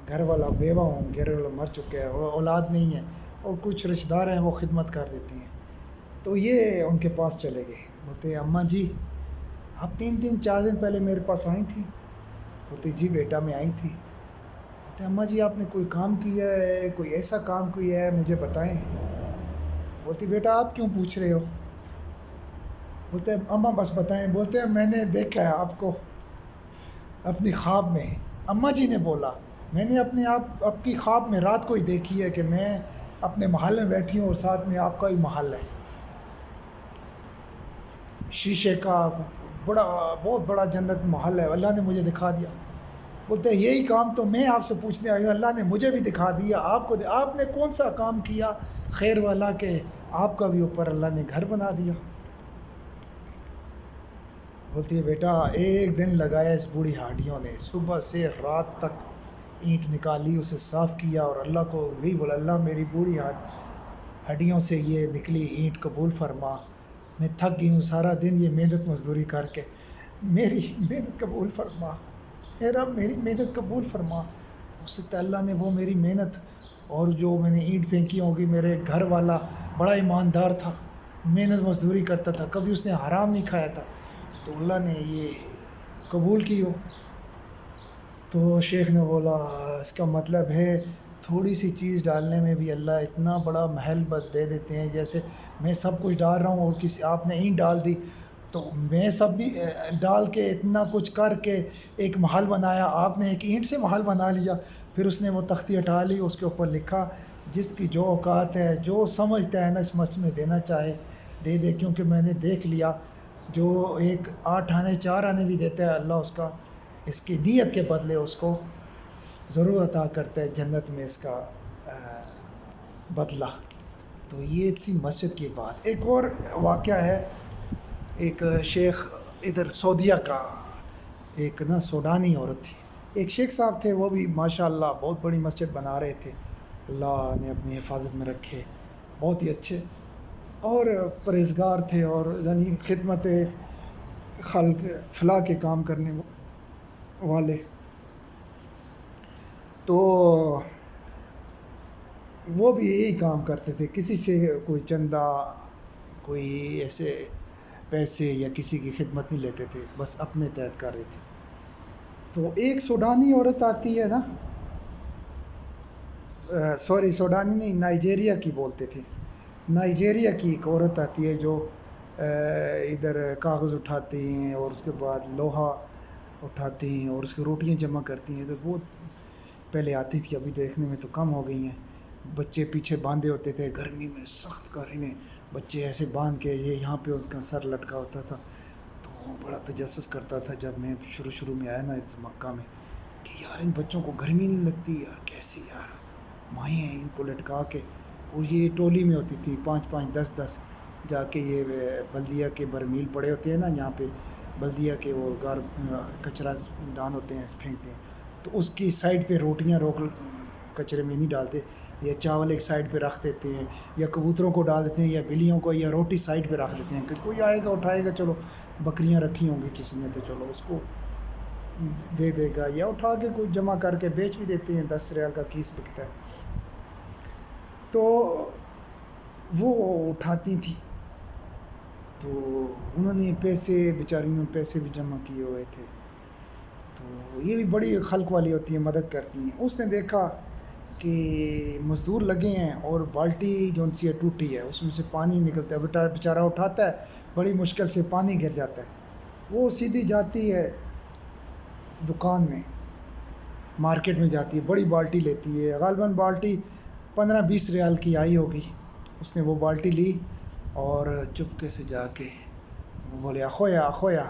گھر والا بیوہ ہوں, گھر والا مر چکے ہیں, اور اولاد نہیں ہے, اور کچھ رشتہ دار ہیں وہ خدمت کر دیتے ہیں. تو یہ ان کے پاس چلے گئے. بولتے اماں جی آپ 3 دن 4 دن پہلے میرے پاس آئی تھیں. بولتے جی بیٹا میں آئی تھی. بولتے اماں جی آپ نے کوئی کام کیا ہے, کوئی ایسا کام کیا ہے مجھے بتائیں. بولتی بیٹا آپ کیوں پوچھ رہے ہو. بولتے اماں بس بتائیں. بولتے ہیں میں نے دیکھا ہے آپ کو اپنی خواب میں. اماں جی نے بولا میں نے اپنے آپ کی خواب میں رات کو ہی دیکھی ہے کہ میں اپنے محل میں بیٹھی ہوں اور ساتھ میں آپ کا ہی محل ہے, شیشے کا بہت بڑا جنت محل ہے, اللہ نے مجھے دکھا دیا. بولتے ہیں یہی کام تو میں آپ سے پوچھنے آئی ہوں, اللہ نے مجھے بھی دکھا دیا, آپ نے کون سا کام کیا خیر والا کہ آپ کا بھی اوپر اللہ نے گھر بنا دیا. بولتی ہے بیٹا ایک دن لگایا اس بوڑھی ہڈیوں نے, صبح سے رات تک اینٹ نکالی, اسے صاف کیا, اور اللہ کو بھی بولا اللہ میری بوڑھی ہڈیوں سے یہ نکلی اینٹ قبول فرما, میں تھک گئی ہوں سارا دن یہ محنت مزدوری کر کے, میری محنت قبول فرما, اے رب میری محنت قبول فرما. ہو سکتا ہے اللہ نے وہ میری محنت اور جو میں نے اینٹ پھینکی ہوگی, میرے گھر والا بڑا ایماندار تھا, محنت مزدوری کرتا تھا, کبھی اس نے حرام نہیں کھایا تھا, تو اللہ نے یہ قبول کی ہو. تو شیخ نے بولا اس کا مطلب ہے تھوڑی سی چیز ڈالنے میں بھی اللہ اتنا بڑا محل دے دیتے ہیں. جیسے میں سب کچھ ڈال رہا ہوں اور کسی آپ نے اینٹ ڈال دی, تو میں سب بھی ڈال کے اتنا کچھ کر کے ایک محل بنایا, آپ نے ایک اینٹ سے محل بنا لیا. پھر اس نے وہ تختی ہٹا لی, اس کے اوپر لکھا جس کی جو اوقات ہے, جو سمجھتا ہے نا اس مسجد میں دینا چاہے دے دے, کیونکہ میں نے دیکھ لیا جو ایک 8 آنے 4 آنے بھی دیتا ہے اللہ اس کا اس کی نیت کے بدلے اس کو ضرور عطا کرتا ہے جنت میں اس کا بدلہ. تو یہ تھی مسجد کی بات. ایک اور واقعہ ہے, ایک شیخ ادھر سعودیہ کا ایک نا سوڈانی عورت تھی. ایک شیخ صاحب تھے، وہ بھی ماشاء اللہ بہت بڑی مسجد بنا رہے تھے، اللہ نے اپنی حفاظت میں رکھے، بہت ہی اچھے اور پرہیزگار تھے، اور یعنی خدمت خلق فلاح کے کام کرنے والے. تو وہ بھی یہی کام کرتے تھے، کسی سے کوئی چندہ، کوئی ایسے پیسے یا کسی کی خدمت نہیں لیتے تھے، بس اپنے تحت کر رہے تھے. تو ایک سوڈانی عورت آتی ہے نا، سوری سوڈانی نہیں، نائجیریا کی بولتے تھے. نائجیریا کی ایک عورت آتی ہے جو ادھر کاغذ اٹھاتی ہیں اور اس کے بعد لوہا اٹھاتی ہیں اور اس کی روٹیاں جمع کرتی ہیں. تو وہ پہلے آتی تھی، ابھی دیکھنے میں تو کم ہو گئی ہیں. بچے پیچھے باندھے ہوتے تھے، گرمی میں، سخت گرمی میں بچے ایسے باندھ کے یہ یہاں پہ اس کا سر لٹکا ہوتا تھا. تو بڑا تجسس کرتا تھا جب میں شروع میں آیا نا اس مکہ میں، کہ یار ان بچوں کو گرمی نہیں لگتی، یار کیسے یار مائیں ہیں ان کو لٹکا کے. اور یہ ٹولی میں ہوتی تھی، 5-5 10-10 جا کے. یہ بلدیہ کے برمیل پڑے ہوتے ہیں نا یہاں پہ، بلدیہ کے وہ کچرا دان ہوتے ہیں، پھینکتے ہیں. تو اس کی سائڈ پہ روٹیاں روک کچرے میں نہیں ڈالتے، یا چاول ایک سائڈ پہ رکھ دیتے ہیں، یا کبوتروں کو ڈال دیتے ہیں، یا بلیوں کو، یا روٹی سائڈ پہ رکھ دیتے ہیں کہ کوئی آئے گا اٹھائے گا، چلو بکریاں رکھی ہوں گی کسی نے تو چلو اس کو دے دے گا، یا اٹھا کے کوئی جمع کر کے بیچ بھی دیتے ہیں، 10 ریال کا کیس بکتا ہے. تو وہ اٹھاتی تھی، تو انہوں نے پیسے، بیچاریوں نے پیسے بھی جمع کیے ہوئے تھے. تو یہ بھی بڑی خلق والی ہوتی ہیں، مدد کرتی ہیں. اس نے دیکھا کہ مزدور لگے ہیں اور بالٹی جو سی ہے ٹوٹی ہے، اس میں سے پانی نکلتا ہے، بیچارہ اٹھاتا ہے، بڑی مشکل سے پانی گر جاتا ہے. وہ سیدھی جاتی ہے دکان میں، مارکیٹ میں جاتی ہے، بڑی بالٹی لیتی ہے، غالباً بالٹی 15-20 ریال کی آئی ہوگی. اس نے وہ بالٹی لی اور چپکے سے جا کے وہ بولے اخویا اخویا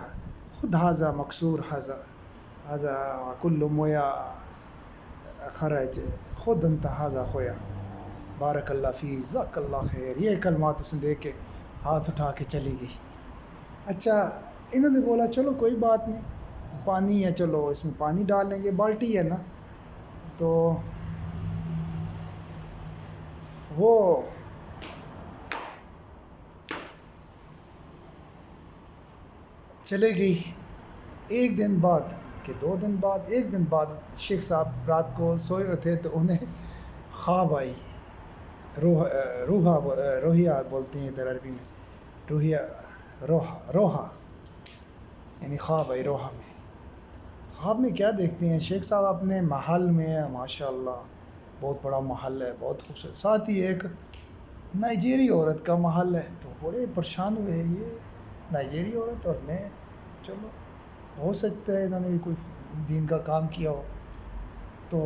خود حاضہ مکسور حاضہ کل مویا خرج خود انت حاضہ خویا بارک اللہ فی جزاک اللہ خیر. یہ کلمات اس نے دے کے ہاتھ اٹھا کے چلی گئی. اچھا انہوں نے بولا چلو کوئی بات نہیں، پانی ہے، چلو اس میں پانی ڈال لیں گے، بالٹی ہے نا. تو وہ چلے گئی. ایک دن بعد کہ 2 دن بعد، 1 دن بعد شیخ صاحب رات کو سوئے ہوئے تھے، تو انہیں خواب آئی. روحیا بولتے ہیں ادھر عربی میں، روحا یعنی خواب آئی. روحا میں، خواب میں کیا دیکھتے ہیں شیخ صاحب اپنے محل میں ہیں، ماشاء اللہ بہت بڑا محل ہے، بہت خوبصورت، ساتھ ہی ایک نائجیری عورت کا محل ہے. تو بڑے پریشان ہوئے، یہ نائجیری عورت اور میں، چلو ہو سکتا ہے انہوں نے بھی کوئی دین کا کام کیا ہو. تو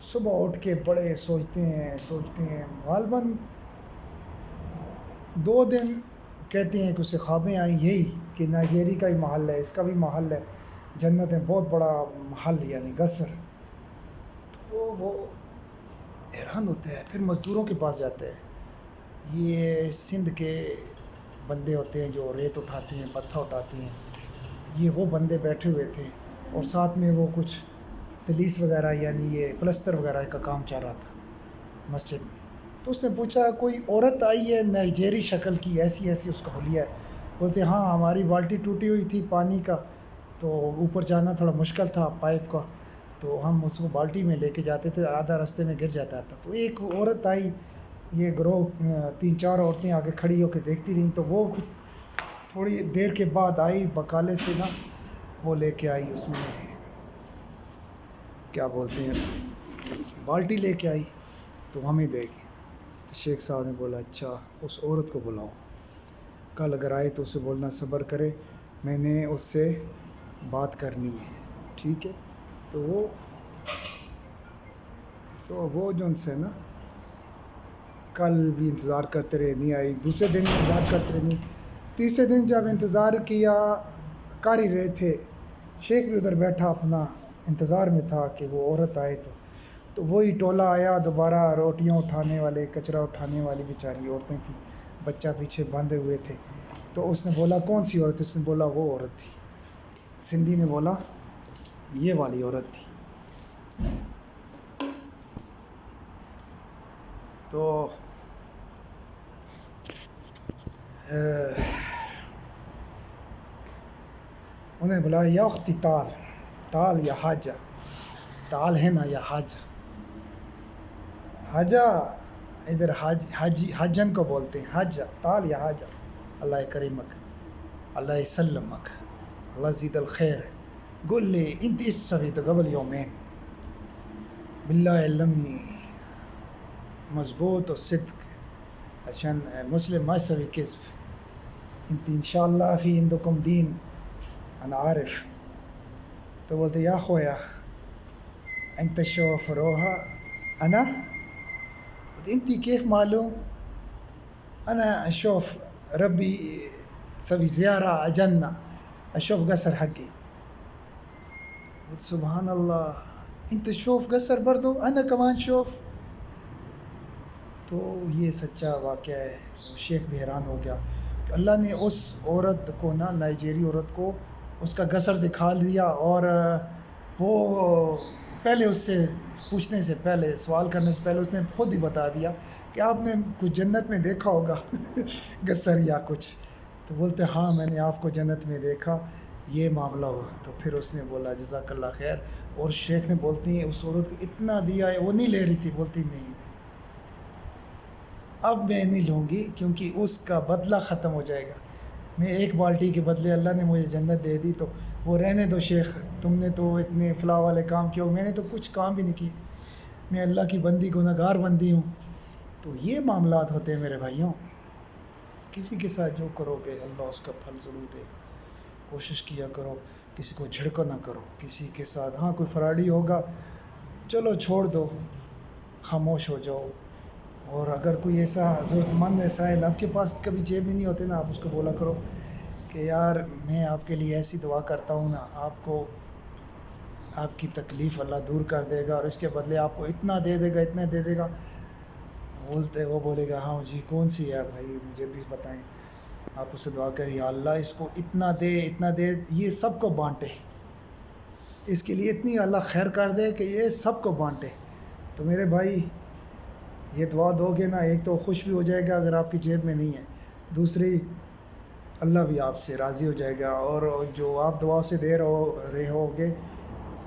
صبح اٹھ کے بڑے سوچتے ہیں، غالباً 2 دن کہتے ہیں کہ اسے خوابیں آئیں یہی کہ نائجیری کا ہی محل ہے، اس کا بھی محل ہے، جنت ہے، بہت بڑا محل یعنی قصر. تو وہ حیران ہوتا ہے، پھر مزدوروں کے پاس جاتا ہے. یہ سندھ کے بندے ہوتے ہیں جو ریت اٹھاتے ہیں، پتھر اٹھاتے ہیں، یہ وہ بندے بیٹھے ہوئے تھے، اور ساتھ میں وہ کچھ تلیس وغیرہ یعنی یہ پلستر وغیرہ کا کام چل رہا تھا مسجد میں. تو اس نے پوچھا کوئی عورت آئی ہے نائجیری شکل کی، ایسی اس کا حلیہ ہے؟ بولتے ہاں ہماری بالٹی ٹوٹی ہوئی تھی پانی کا، تو اوپر جانا تھوڑا مشکل تھا پائپ کا، تو ہم اس کو بالٹی میں لے کے جاتے تھے، آدھا راستے میں گر جاتا تھا. تو ایک عورت آئی، یہ گروہ 3-4 عورتیں آگے کھڑی ہو کے دیکھتی رہیں. تو وہ تھوڑی دیر کے بعد آئی بکالے سے نا، وہ لے کے آئی، اس میں کیا بولتے ہیں بالٹی لے کے آئی، تو ہمیں دے گی. تو شیخ صاحب نے بولا اچھا اس عورت کو بلاؤ، کل اگر آئے تو اسے بولنا صبر کرے، میں نے اس سے بات کرنی ہے، ٹھیک ہے. تو وہ جو ان سے نا کل بھی انتظار کرتے رہے، نہیں آئی. دوسرے دن انتظار کرتے رہے، نہیں. تیسرے دن جب انتظار کیا، کر ہی رہے تھے، شیخ بھی ادھر بیٹھا اپنا انتظار میں تھا کہ وہ عورت آئے. تو وہی ٹولہ آیا دوبارہ، روٹیاں اٹھانے والے، کچرا اٹھانے والی بیچاری عورتیں تھیں، بچہ پیچھے باندھے ہوئے تھے. تو اس نے بولا کون سی عورت؟ اس نے بولا وہ عورت تھی. سندھی نے بولا یہ والی عورت تھی. تو انہیں بولا یا اختی تال، تال یا حاجہ، تال ہے نا یا حاجہ. حاجہ ادھر حجن کو بولتے ہیں، حاجہ تال یا حاجہ. اللہ کریمک، اللہ يسلمك، الله يزيد الخير. قول لي انت ايش سويته قبل يومين؟ بالله علمني مزبوط والصدق، عشان مسلم ما يسوي كذب. انت ان شاء الله في عندكم دين انا عارف. تو بولتے یا خویا انت شوف روها انا، انت كيف معلوم؟ انا اشوف ربي سوي زيارة على جنة، اشوف قصر حقي. قلت سبحان الله، انت تشوف قصر برضو انا كمان شوف. تو یہ سچا واقعہ ہے. شیخ بھی حیران ہو گیا کہ اللہ نے اس عورت کو نا، نائجیری عورت کو اس کا قصر دکھا دیا، اور وہ پہلے اس سے پوچھنے سے پہلے، سوال کرنے سے پہلے اس نے خود ہی بتا دیا کہ آپ نے کچھ جنت میں دیکھا ہوگا قصر یا کچھ. تو بولتے ہاں میں نے آپ کو جنت میں دیکھا، یہ معاملہ ہوا. تو پھر اس نے بولا جزاک اللہ خیر. اور شیخ نے بولتی ہیں اس عورت کو اتنا دیا ہے، وہ نہیں لے رہی تھی، بولتی نہیں اب میں نہیں لوں گی کیونکہ اس کا بدلہ ختم ہو جائے گا. میں ایک بالٹی کے بدلے اللہ نے مجھے جنت دے دی، تو وہ رہنے دو شیخ، تم نے تو اتنے فلاح والے کام کیے، میں نے تو کچھ کام بھی نہیں کیے، میں اللہ کی بندی گنہگار بندی ہوں. تو یہ معاملات ہوتے ہیں میرے بھائیوں. کسی کے ساتھ جو کرو گے اللہ اس کا پھل ضرور دے گا. کوشش کیا کرو کسی کو جھڑکو نہ کرو. کسی کے ساتھ ہاں کوئی فراڈی ہوگا چلو چھوڑ دو، خاموش ہو جاؤ. اور اگر کوئی ایسا ضرورت مند ہے سائل، آپ کے پاس کبھی جیب میں نہیں ہوتے نا، آپ اس کو بولا کرو کہ یار میں آپ کے لیے ایسی دعا کرتا ہوں نا، آپ کو آپ کی تکلیف اللہ دور کر دے گا، اور اس کے بدلے آپ کو اتنا دے دے گا، اتنا دے دے گا. وہ بولے گا ہاں جی کون سی ہے بھائی مجھے بھی بتائیں. آپ اسے دعا کریں یا اللہ اس کو اتنا دے، اتنا دے، یہ سب کو بانٹے، اس کے لیے اتنی اللہ خیر کر دے کہ یہ سب کو بانٹے. تو میرے بھائی یہ دعا دو گے نا، ایک تو خوش بھی ہو جائے گا اگر آپ کی جیب میں نہیں ہے، دوسری اللہ بھی آپ سے راضی ہو جائے گا، اور جو آپ دعا سے دے رہے ہوگے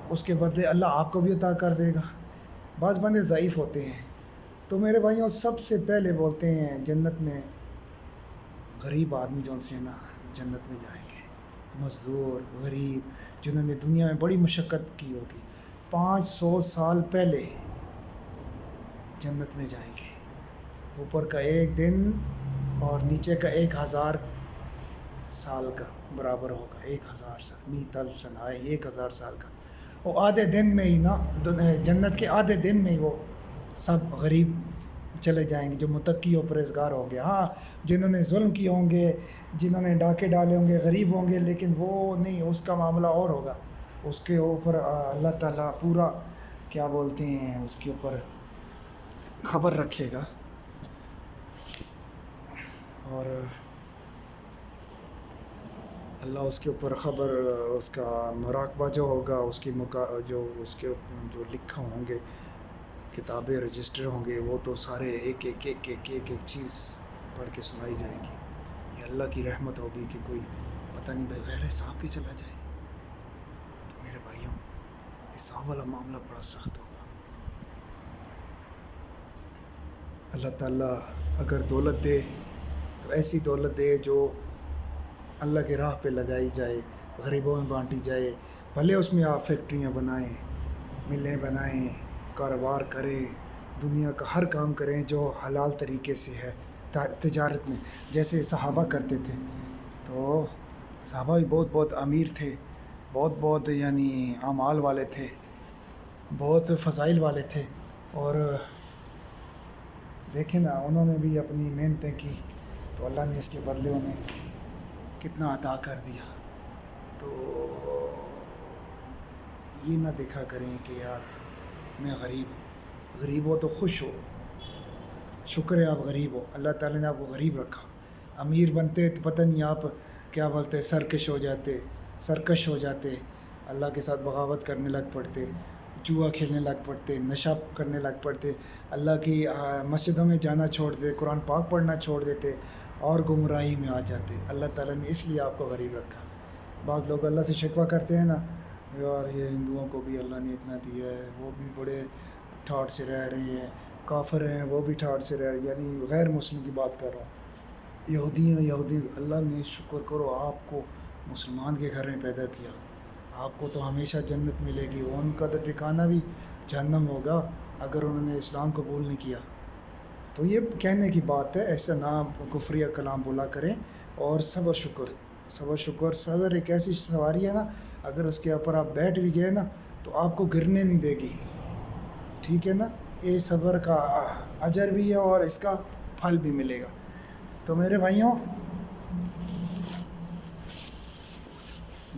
اس کے بدلے اللہ آپ کو بھی عطا کر دے گا. بعض بندے ضعیف ہوتے ہیں. تو میرے بھائیوں سب سے پہلے بولتے ہیں جنت میں غریب آدمی جو ان سے نا جنت میں جائیں گے. مزدور، غریب، جنہوں نے دنیا میں بڑی مشقت کی ہوگی، 500 سال پہلے جنت میں جائیں گے. اوپر کا ایک دن اور نیچے کا 1000 سال کا برابر ہوگا. 1000 سال، 100,000 سنہ ہے 1000 سال کا. وہ آدھے دن میں ہی نا، جنت کے آدھے دن میں ہی وہ سب غریب چلے جائیں گے جو متقی و پرہیزگار ہوں گے. ہاں جنہوں نے ظلم کیے ہوں گے، جنہوں نے ڈاکے ڈالے ہوں گے، غریب ہوں گے، لیکن وہ نہیں، اس کا معاملہ اور ہوگا. اس کے اوپر اللہ تعالیٰ پورا کیا بولتے ہیں اس کے اوپر خبر رکھے گا، اور اللہ اس کے اوپر خبر، اس کا مراقبہ جو ہوگا، اس کی جو اس کے جو لکھا ہوں گے، کتابیں رجسٹر ہوں گے، وہ تو سارے ایک ایک ایک ایک ایک ایک چیز پڑھ کے سنائی جائے گی. یہ اللہ کی رحمت ہوگی کہ کوئی پتہ نہیں بغیر حساب کے چلا جائے. تو میرے بھائیوں حساب والا معاملہ بڑا سخت ہوگا. اللہ تعالیٰ اگر دولت دے تو ایسی دولت دے جو اللہ کے راہ پہ لگائی جائے، غریبوں میں بانٹی جائے. بھلے اس میں آپ فیکٹریاں بنائیں، ملیں بنائیں، کاروبار کریں، دنیا کا ہر کام کریں جو حلال طریقے سے ہے تجارت میں، جیسے صحابہ کرتے تھے. تو صحابہ بھی بہت بہت امیر تھے، بہت بہت یعنی اعمال والے تھے، بہت فضائل والے تھے. اور دیکھیں نا انہوں نے بھی اپنی محنتیں کی تو اللہ نے اس کے بدلے انہیں کتنا عطا کر دیا. تو یہ نہ دیکھا کریں کہ یار میں غریب ہو تو خوش ہو، شکر ہے آپ غریب ہو، اللہ تعالیٰ نے آپ کو غریب رکھا. امیر بنتے تو پتہ نہیں آپ کیا بولتے سرکش ہو جاتے، اللہ کے ساتھ بغاوت کرنے لگ پڑتے، جوا کھیلنے لگ پڑتے، نشہ کرنے لگ پڑتے، اللہ کی مسجدوں میں جانا چھوڑ دیتے، قرآن پاک پڑھنا چھوڑ دیتے اور گمراہی میں آ جاتے۔ اللہ تعالیٰ نے اس لیے آپ کو غریب رکھا۔ بعض لوگ اللہ سے شکوہ کرتے ہیں نا، یار یہ ہندوؤں کو بھی اللہ نے اتنا دیا ہے، وہ بھی بڑے ٹھاٹ سے رہ رہے ہیں، کافر ہیں وہ بھی ٹھاٹ سے رہ رہے ہیں، یعنی غیر مسلم کی بات کر رہا ہوں۔ یہودی اللہ نے شکر کرو آپ کو مسلمان کے گھر میں پیدا کیا، آپ کو تو ہمیشہ جنت ملے گی، وہ ان کا تو ٹھکانہ بھی جہنم ہوگا اگر انہوں نے اسلام قبول نہیں کیا۔ تو یہ کہنے کی بات ہے، ایسا نام کفریہ کلام بولا کریں، اور صبر شکر صبر ایک ایسی سواری ہے نا، اگر اس کے اوپر آپ بیٹھ بھی گئے نا تو آپ کو گرنے نہیں دے گی، ٹھیک ہے نا۔ یہ صبر کا اجر بھی ہے اور اس کا پھل بھی ملے گا۔ تو میرے بھائیوں،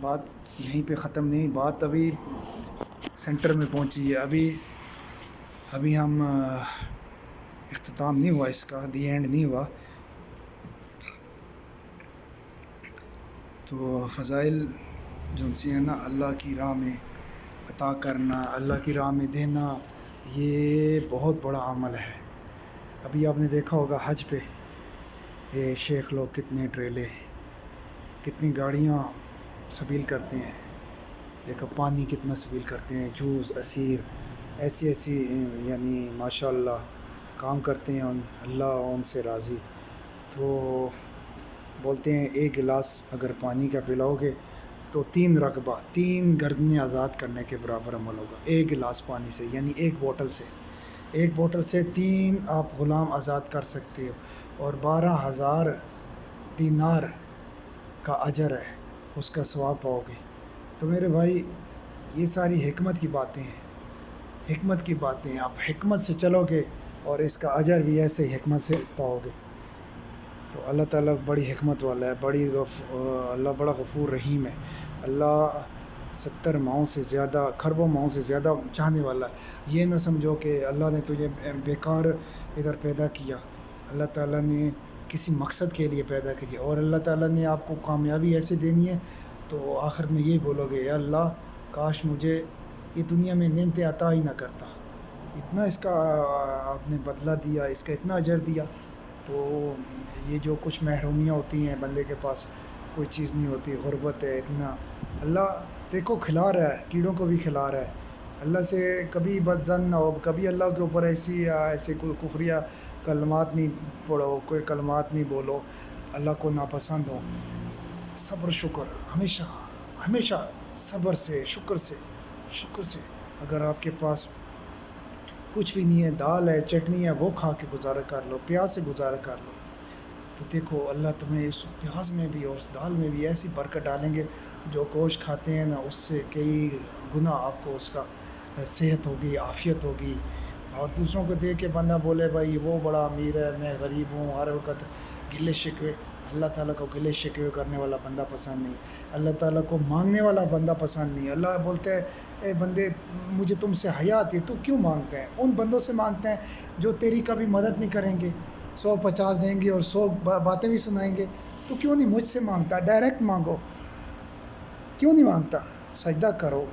بات یہیں پہ ختم نہیں، بات ابھی سینٹر میں پہنچی ہے، ابھی ہم اختتام نہیں ہوا اس کا، دی اینڈ نہیں ہوا۔ تو فضائل جو سی ہیں نا، اللہ کی راہ میں عطا کرنا، اللہ کی راہ میں دینا، یہ بہت بڑا عمل ہے۔ ابھی آپ نے دیکھا ہوگا حج پہ یہ شیخ لوگ کتنے ٹریلے، کتنی گاڑیاں سبیل کرتے ہیں، دیکھو پانی کتنا سبیل کرتے ہیں، جوس عصیر ایسی یعنی ماشاء اللہ کام کرتے ہیں، اللہ ان سے راضی۔ تو بولتے ہیں ایک گلاس اگر پانی کا پلاؤ گے تو 3 رقبہ 3 گردنیں آزاد کرنے کے برابر عمل ہوگا، ایک گلاس پانی سے، یعنی ایک بوٹل سے 3 آپ غلام آزاد کر سکتے ہو، اور 12,000 دینار کا اجر ہے، اس کا ثواب پاؤ گے۔ تو میرے بھائی یہ ساری حکمت کی باتیں ہیں، آپ حکمت سے چلو گے اور اس کا اجر بھی ایسے حکمت سے پاؤ گے۔ تو اللہ تعالیٰ بڑی حکمت والا ہے، اللہ بڑا غفور رحیم ہے، اللہ 70 ماؤں سے زیادہ، کھربوں ماؤں سے زیادہ چاہنے والا ہے۔ یہ نہ سمجھو کہ اللہ نے تجھے بیکار ادھر پیدا کیا، اللہ تعالیٰ نے کسی مقصد کے لیے پیدا کیا، اور اللہ تعالیٰ نے آپ کو کامیابی ایسے دینی ہے تو آخر میں یہ بولو گے، یا اللہ کاش مجھے یہ دنیا میں نعمتیں عطا ہی نہ کرتا، اتنا اس کا آپ نے بدلہ دیا، اس کا اتنا اجر دیا۔ تو یہ جو کچھ محرومیاں ہوتی ہیں بندے کے پاس، کوئی چیز نہیں ہوتی، غربت ہے اتنا، اللہ دیکھو کھلا رہا ہے، کیڑوں کو بھی کھلا رہا ہے۔ اللہ سے کبھی بد ظن نہ ہو، کبھی اللہ کے اوپر ایسے کوئی کفریہ کلمات نہیں پڑھو، کوئی کلمات نہیں بولو اللہ کو ناپسند ہو۔ صبر شکر ہمیشہ صبر سے، شکر سے اگر آپ کے پاس کچھ بھی نہیں ہے، دال ہے، چٹنی ہے، وہ کھا کے گزارا کر لو، پیاز سے گزارا کر لو، تو دیکھو اللہ تمہیں اس پیاز میں بھی اور اس دال میں بھی ایسی برکت ڈالیں گے، جو گوشت کھاتے ہیں نا اس سے کئی گنا آپ کو اس کا صحت ہوگی، عافیت ہوگی۔ اور دوسروں کو دیکھ کے بندہ بولے بھائی وہ بڑا امیر ہے، میں غریب ہوں، ہر وقت گلے شکوے، اللہ تعالیٰ کو گلے شکوے کرنے والا بندہ پسند نہیں، اللہ تعالیٰ کو مانگنے والا بندہ پسند نہیں۔ اللہ بولتے ہیں اے بندے مجھے تم سے حیا آتی ہے تو کیوں مانگتے ہیں؟ ان بندوں سے مانگتے ہیں جو تیری کبھی مدد نہیں کریں گے، 150 دیں گے اور 100 باتیں بھی سنائیں گے، تو کیوں نہیں مجھ سے مانگتا؟ ڈائریکٹ مانگو، کیوں نہیں مانگتا؟ سجدہ کرو،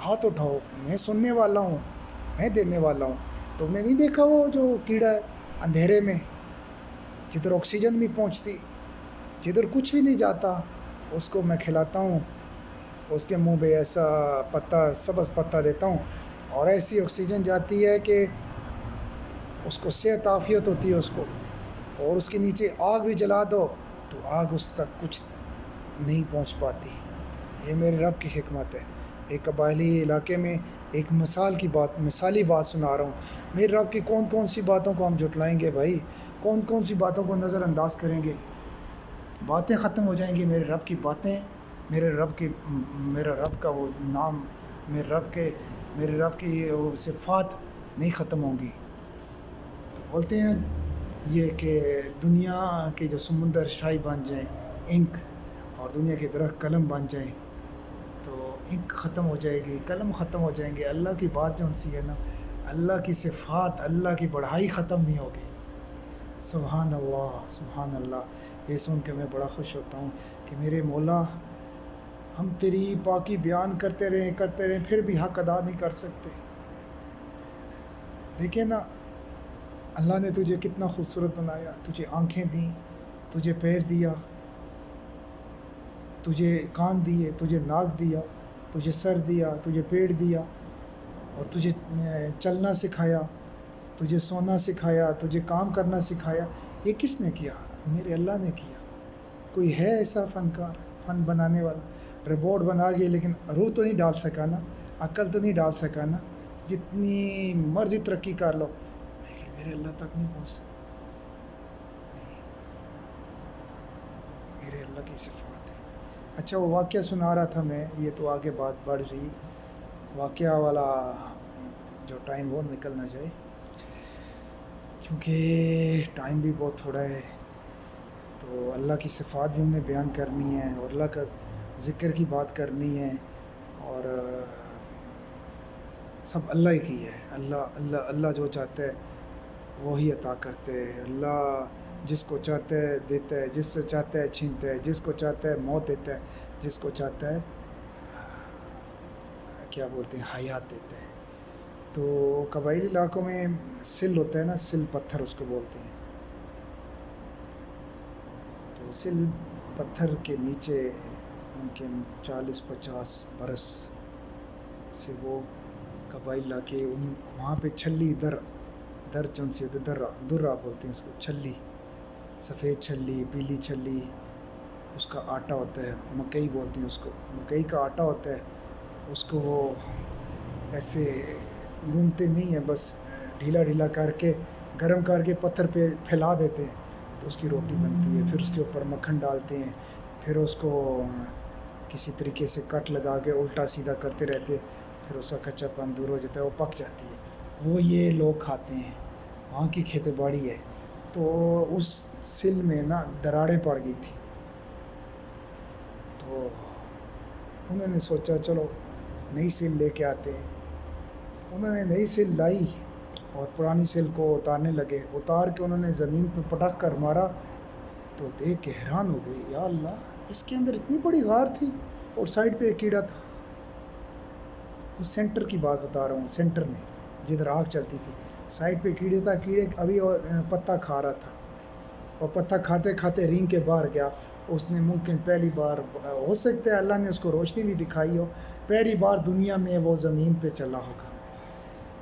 ہاتھ اٹھاؤ، میں سننے والا ہوں، میں دینے والا ہوں۔ تم نے نہیں دیکھا وہ جو کیڑا ہے اندھیرے میں، جدھر آکسیجن نہیں پہنچتی، جدھر کچھ بھی نہیں جاتا، اس کو میں کھلاتا ہوں، اس کے منہ پہ ایسا پتا، سبز پتا دیتا ہوں، اور ایسی آکسیجن جاتی ہے کہ اس کو صحت عافیت ہوتی ہے اس کو، اور اس کے نیچے آگ بھی جلا دو تو آگ اس تک کچھ نہیں پہنچ پاتی۔ یہ میرے رب کی حکمت ہے۔ ایک قبائلی علاقے میں ایک مثالی بات سنا رہا ہوں۔ میرے رب کی کون سی باتوں کو ہم جھٹلائیں گے بھائی، کون سی باتوں کو نظر انداز کریں گے؟ باتیں ختم ہو جائیں گی، میرے رب کی باتیں، میرا رب کا وہ نام، میرے رب کی وہ صفات نہیں ختم ہوں گی۔ بولتے ہیں یہ کہ دنیا کے جو سمندر شاہی بن جائیں انک، اور دنیا کے درخت قلم بن جائیں، تو انک ختم ہو جائے گی، قلم ختم ہو جائیں گے، اللہ کی بات جو سی ہے نا، اللہ کی صفات، اللہ کی بڑائی ختم نہیں ہوگی۔ سبحان اللہ، سبحان اللہ۔ یہ سن کے میں بڑا خوش ہوتا ہوں کہ میرے مولا ہم تیری پاکی بیان کرتے رہیں پھر بھی حق ادا نہیں کر سکتے. دیکھیں نا اللہ نے تجھے کتنا خوبصورت بنایا، تجھے آنکھیں دیں، تجھے پیر دیا، تجھے کان دیے، تجھے ناک دیا، تجھے سر دیا، تجھے پیٹ دیا، اور تجھے چلنا سکھایا، تجھے سونا سکھایا، تجھے کام کرنا سکھایا. یہ کس نے کیا؟ میرے اللہ نے کیا. کوئی ہے ایسا فنکار، فن بنانے والا؟ روبوٹ بنا کے لیکن روح تو نہیں ڈال سکا نا، عقل تو نہیں ڈال سکا نا. جتنی مرضی ترقی کر لو لیکن میرے اللہ تک نہیں پہنچ سکا. میرے اللہ کی صفات ہے. اچھا وہ واقعہ سنا رہا تھا میں، یہ تو آگے بات بڑھ رہی، واقعہ والا جو ٹائم وہ نکلنا چاہیے کیونکہ ٹائم بھی بہت تھوڑا ہے. تو اللہ کی صفات بھی ہم نے بیان کرنی ہے اور اللہ کا ذکر کی بات کرنی ہے، اور سب اللہ ہی کی ہے. اللہ اللہ اللہ جو چاہتا ہے وہی عطا کرتے ہے. اللہ جس کو چاہتا ہے دیتا ہے، جس سے چاہتا ہے چھینتا ہے، جس کو چاہتا ہے موت دیتا ہے، جس کو چاہتا ہے کیا بولتے ہیں حیات دیتا ہے. تو قبائلی علاقوں میں سل ہوتا ہے نا، سل پتھر اس کو بولتے ہیں. تو سل پتھر کے نیچے ممکن 40-50 برس سے وہ قبائلی علاقے وہاں پہ چھلی در چون سی ہوتی ہے، درہ بولتے ہیں اس کو، چھلی، سفید چھلی، پیلی چھلی. اس کا آٹا ہوتا ہے، مکئی بولتے ہیں اس کو، مکئی کا آٹا ہوتا ہے. اس کو وہ ایسے گونتے نہیں ہیں، بس ڈھیلا ڈھیلا کر کے گرم کر کے پتھر پہ پھیلا دیتے ہیں تو اس کی روٹی بنتی ہے. پھر اس کے اوپر مکھن ڈالتے ہیں، پھر اس کو کسی طریقے سے کٹ لگا کے الٹا سیدھا کرتے رہتے، پھر اس کا کچا پن دور ہو جاتا ہے، وہ پک جاتی ہے. وہ یہ لوگ کھاتے ہیں. وہاں کی کھیتی باڑی ہے. تو اس سل میں نا دراڑیں پڑ گئی تھی. تو انہوں نے سوچا چلو نئی سل لے کے آتے ہیں. انہوں نے نئی سل لائی اور پرانی سل کو اتارنے لگے. اتار کے انہوں نے زمین پہ پٹک کر مارا تو دیکھ کے حیران ہو گئی، یا اللہ اس کے اندر اتنی بڑی غار تھی اور سائڈ پہ ایک کیڑا تھا. اس سینٹر کی بات بتا رہا ہوں، سینٹر میں جدھر آگ چلتی تھی سائڈ پہ کیڑے تھا. کیڑے ابھی پتا کھا رہا تھا اور پتا کھاتے کھاتے رینگ کے باہر گیا. اس نے ممکن پہلی بار، ہو سکتا ہے اللہ نے اس کو روشنی بھی دکھائی ہو، پہلی بار دنیا میں وہ زمین پہ چلا ہوگا.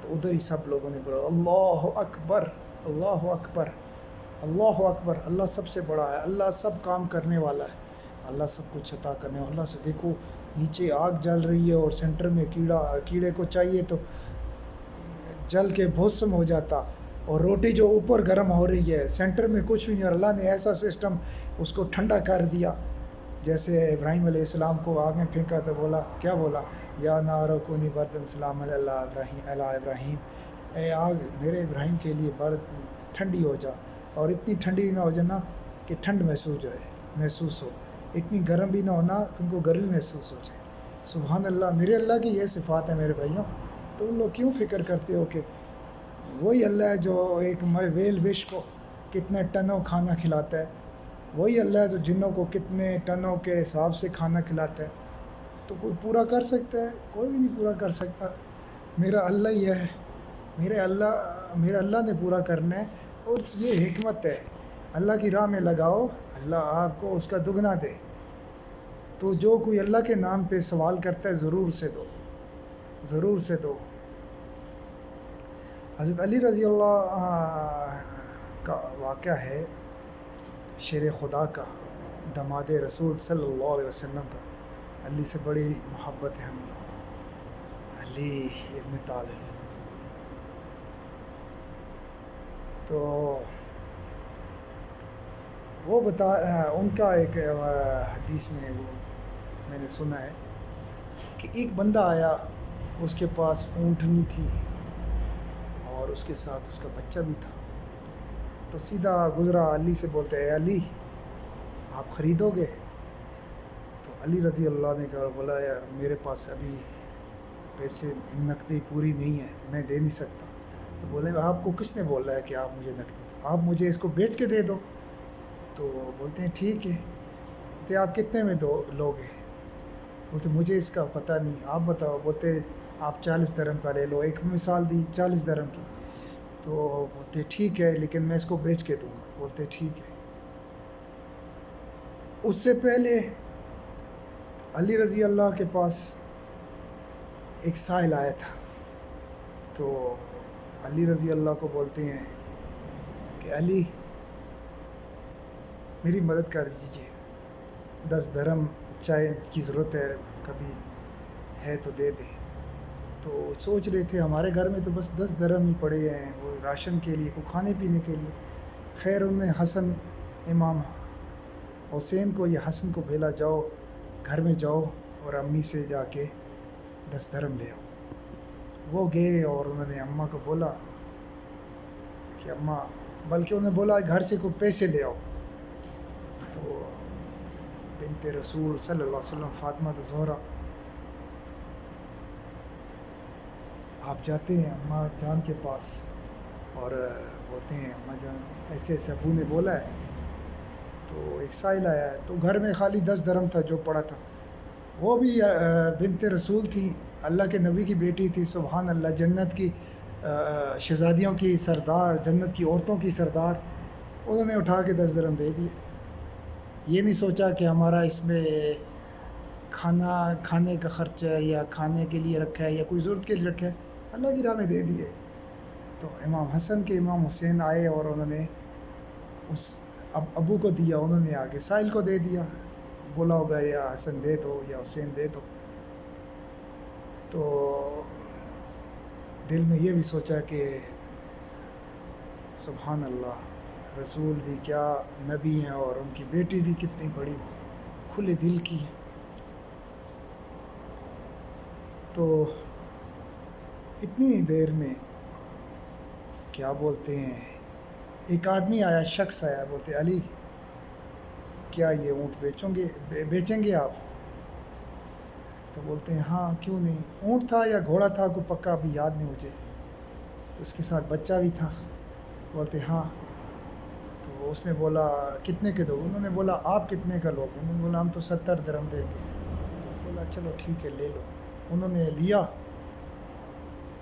تو ادھر ہی سب لوگوں نے بولا اللہ اکبر، اللہ اکبر، اللہ اکبر. اللہ سب سے بڑا ہے، اللہ سب کام کرنے والا ہے، اللہ سب کچھ عطا کرنے والا. اللہ سے دیکھو نیچے آگ جل رہی ہے اور سینٹر میں کیڑے کو چاہیے تو جل کے بھسم ہو جاتا، اور روٹی جو اوپر گرم ہو رہی ہے سینٹر میں کچھ بھی نہیں. اور اللہ نے ایسا سسٹم اس کو ٹھنڈا کر دیا، جیسے ابراہیم علیہ السلام کو آگ میں پھینکا تو بولا، کیا بولا؟ یا نارو کونی بردن سلام علی ابراہیم، اے آگ میرے ابراہیم کے لیے ٹھنڈی ہو جا، اور اتنی ٹھنڈی نہ ہو جانا کہ ٹھنڈ محسوس ہو، اتنی گرم بھی نہ ہونا ان کو گرمی محسوس ہو جائے. سبحان اللہ. میرے اللہ کی یہ صفات ہے میرے بھائیوں. تو ان لوگ کیوں فکر کرتے ہو کہ وہی اللہ ہے جو ایک ویل وش کو کتنے ٹنوں کھانا کھلاتا ہے، وہی اللہ ہے جو جنوں کو کتنے ٹنوں کے حساب سے کھانا کھلاتا ہے. تو کوئی پورا کر سکتا ہے؟ کوئی بھی نہیں پورا کر سکتا. میرا اللہ ہی ہے، میرا اللہ نے پورا کرنا ہے. اور یہ حکمت ہے، اللہ کی راہ میں لگاؤ، اللہ آپ کو اس کا دگنا دے. تو جو کوئی اللہ کے نام پہ سوال کرتا ہے ضرور سے دو، ضرور سے دو. حضرت علی رضی اللہ کا واقعہ ہے، شیر خدا کا، داماد رسول صلی اللہ علیہ وسلم کا. علی سے بڑی محبت ہے ہمیں، علی ابن طالب. تو وہ ان کا ایک حدیث میں وہ میں نے سنا ہے کہ ایک بندہ آیا، اس کے پاس اونٹنی تھی اور اس کے ساتھ اس کا بچہ بھی تھا. تو سیدھا گزرا، علی سے بولتے اے علی آپ خریدو گے؟ تو علی رضی اللہ نے کہا، بولا یار میرے پاس ابھی پیسے نقدی پوری نہیں ہے، میں دے نہیں سکتا. تو بولے آپ کو کس نے بولا ہے کہ آپ مجھے نقدی، آپ مجھے اس کو بیچ کے دے دو. تو بولتے ہیں ٹھیک ہے، بولتے آپ کتنے میں لوگے؟ بولتے مجھے اس کا پتہ نہیں، آپ بتاؤ۔ بولتے آپ 40 درہم کا لے لو، ایک مثال دی 40 درہم کی۔ تو بولتے ٹھیک ہے لیکن میں اس کو بیچ کے دوں گا۔ بولتے ٹھیک ہے۔ اس سے پہلے علی رضی اللہ کے پاس ایک سائل آیا تھا، تو علی رضی اللہ کو بولتے ہیں کہ علی میری مدد کر دیجیے، 10 درہم چائے کی ضرورت ہے، کبھی ہے تو دے دیں۔ تو سوچ رہے تھے ہمارے گھر میں تو بس 10 درہم ہی پڑے ہیں، وہ راشن کے لیے، کوئی کھانے پینے کے لیے۔ خیر انہوں نے حسن امام حسین کو یا حسن کو بھیلا، جاؤ گھر میں جاؤ اور امی سے جا کے 10 درہم لے آؤ۔ وہ گئے اور انہوں نے اماں کو بولا کہ اماں، بلکہ انہوں نے بولا گھر سے کوئی پیسے لے آؤ۔ تو بنت رسول صلی اللہ علیہ وسلم فاطمہ زہرا آپ جاتے ہیں اماں جان کے پاس اور بولتے ہیں اماں جان ایسے ایسے ابو نے بولا ہے، تو ایک سائل آیا ہے۔ تو گھر میں خالی 10 درہم تھا جو پڑا تھا۔ وہ بھی بنت رسول تھی، اللہ کے نبی کی بیٹی تھی، سبحان اللہ، جنت کی شہزادیوں کی سردار، جنت کی عورتوں کی سردار۔ انہوں نے اٹھا کے 10 درہم دے دیے۔ یہ نہیں سوچا کہ ہمارا اس میں کھانے کا خرچ ہے یا کھانے کے لیے رکھا ہے یا کوئی ضرورت کے لیے رکھا ہے، اللہ کی راہ میں دے دیے۔ تو امام حسن کے امام حسین آئے اور انہوں نے اس ابو کو دیا، انہوں نے آگے سائل کو دے دیا، بولا ہوگا یا حسن دے دو یا حسین دے دو۔ تو دل میں یہ بھی سوچا کہ سبحان اللہ، رسول بھی کیا نبی ہیں اور ان کی بیٹی بھی کتنی بڑی کھلے دل کی ہے۔ تو اتنی دیر میں کیا بولتے ہیں، ایک آدمی آیا، شخص آیا، بولتے علی کیا یہ اونٹ بیچیں گے آپ؟ تو بولتے ہیں ہاں کیوں نہیں۔ اونٹ تھا یا گھوڑا تھا کوئی پکا ابھی یاد نہیں مجھے، تو اس کے ساتھ بچہ بھی تھا۔ بولتے ہاں۔ تو اس نے بولا کتنے کے دو؟ انہوں نے بولا آپ کتنے کا لوگ؟ انہوں نے بولا ہم تو 70 درہم دیں گے۔ بولا چلو ٹھیک ہے لے لو۔ انہوں نے لیا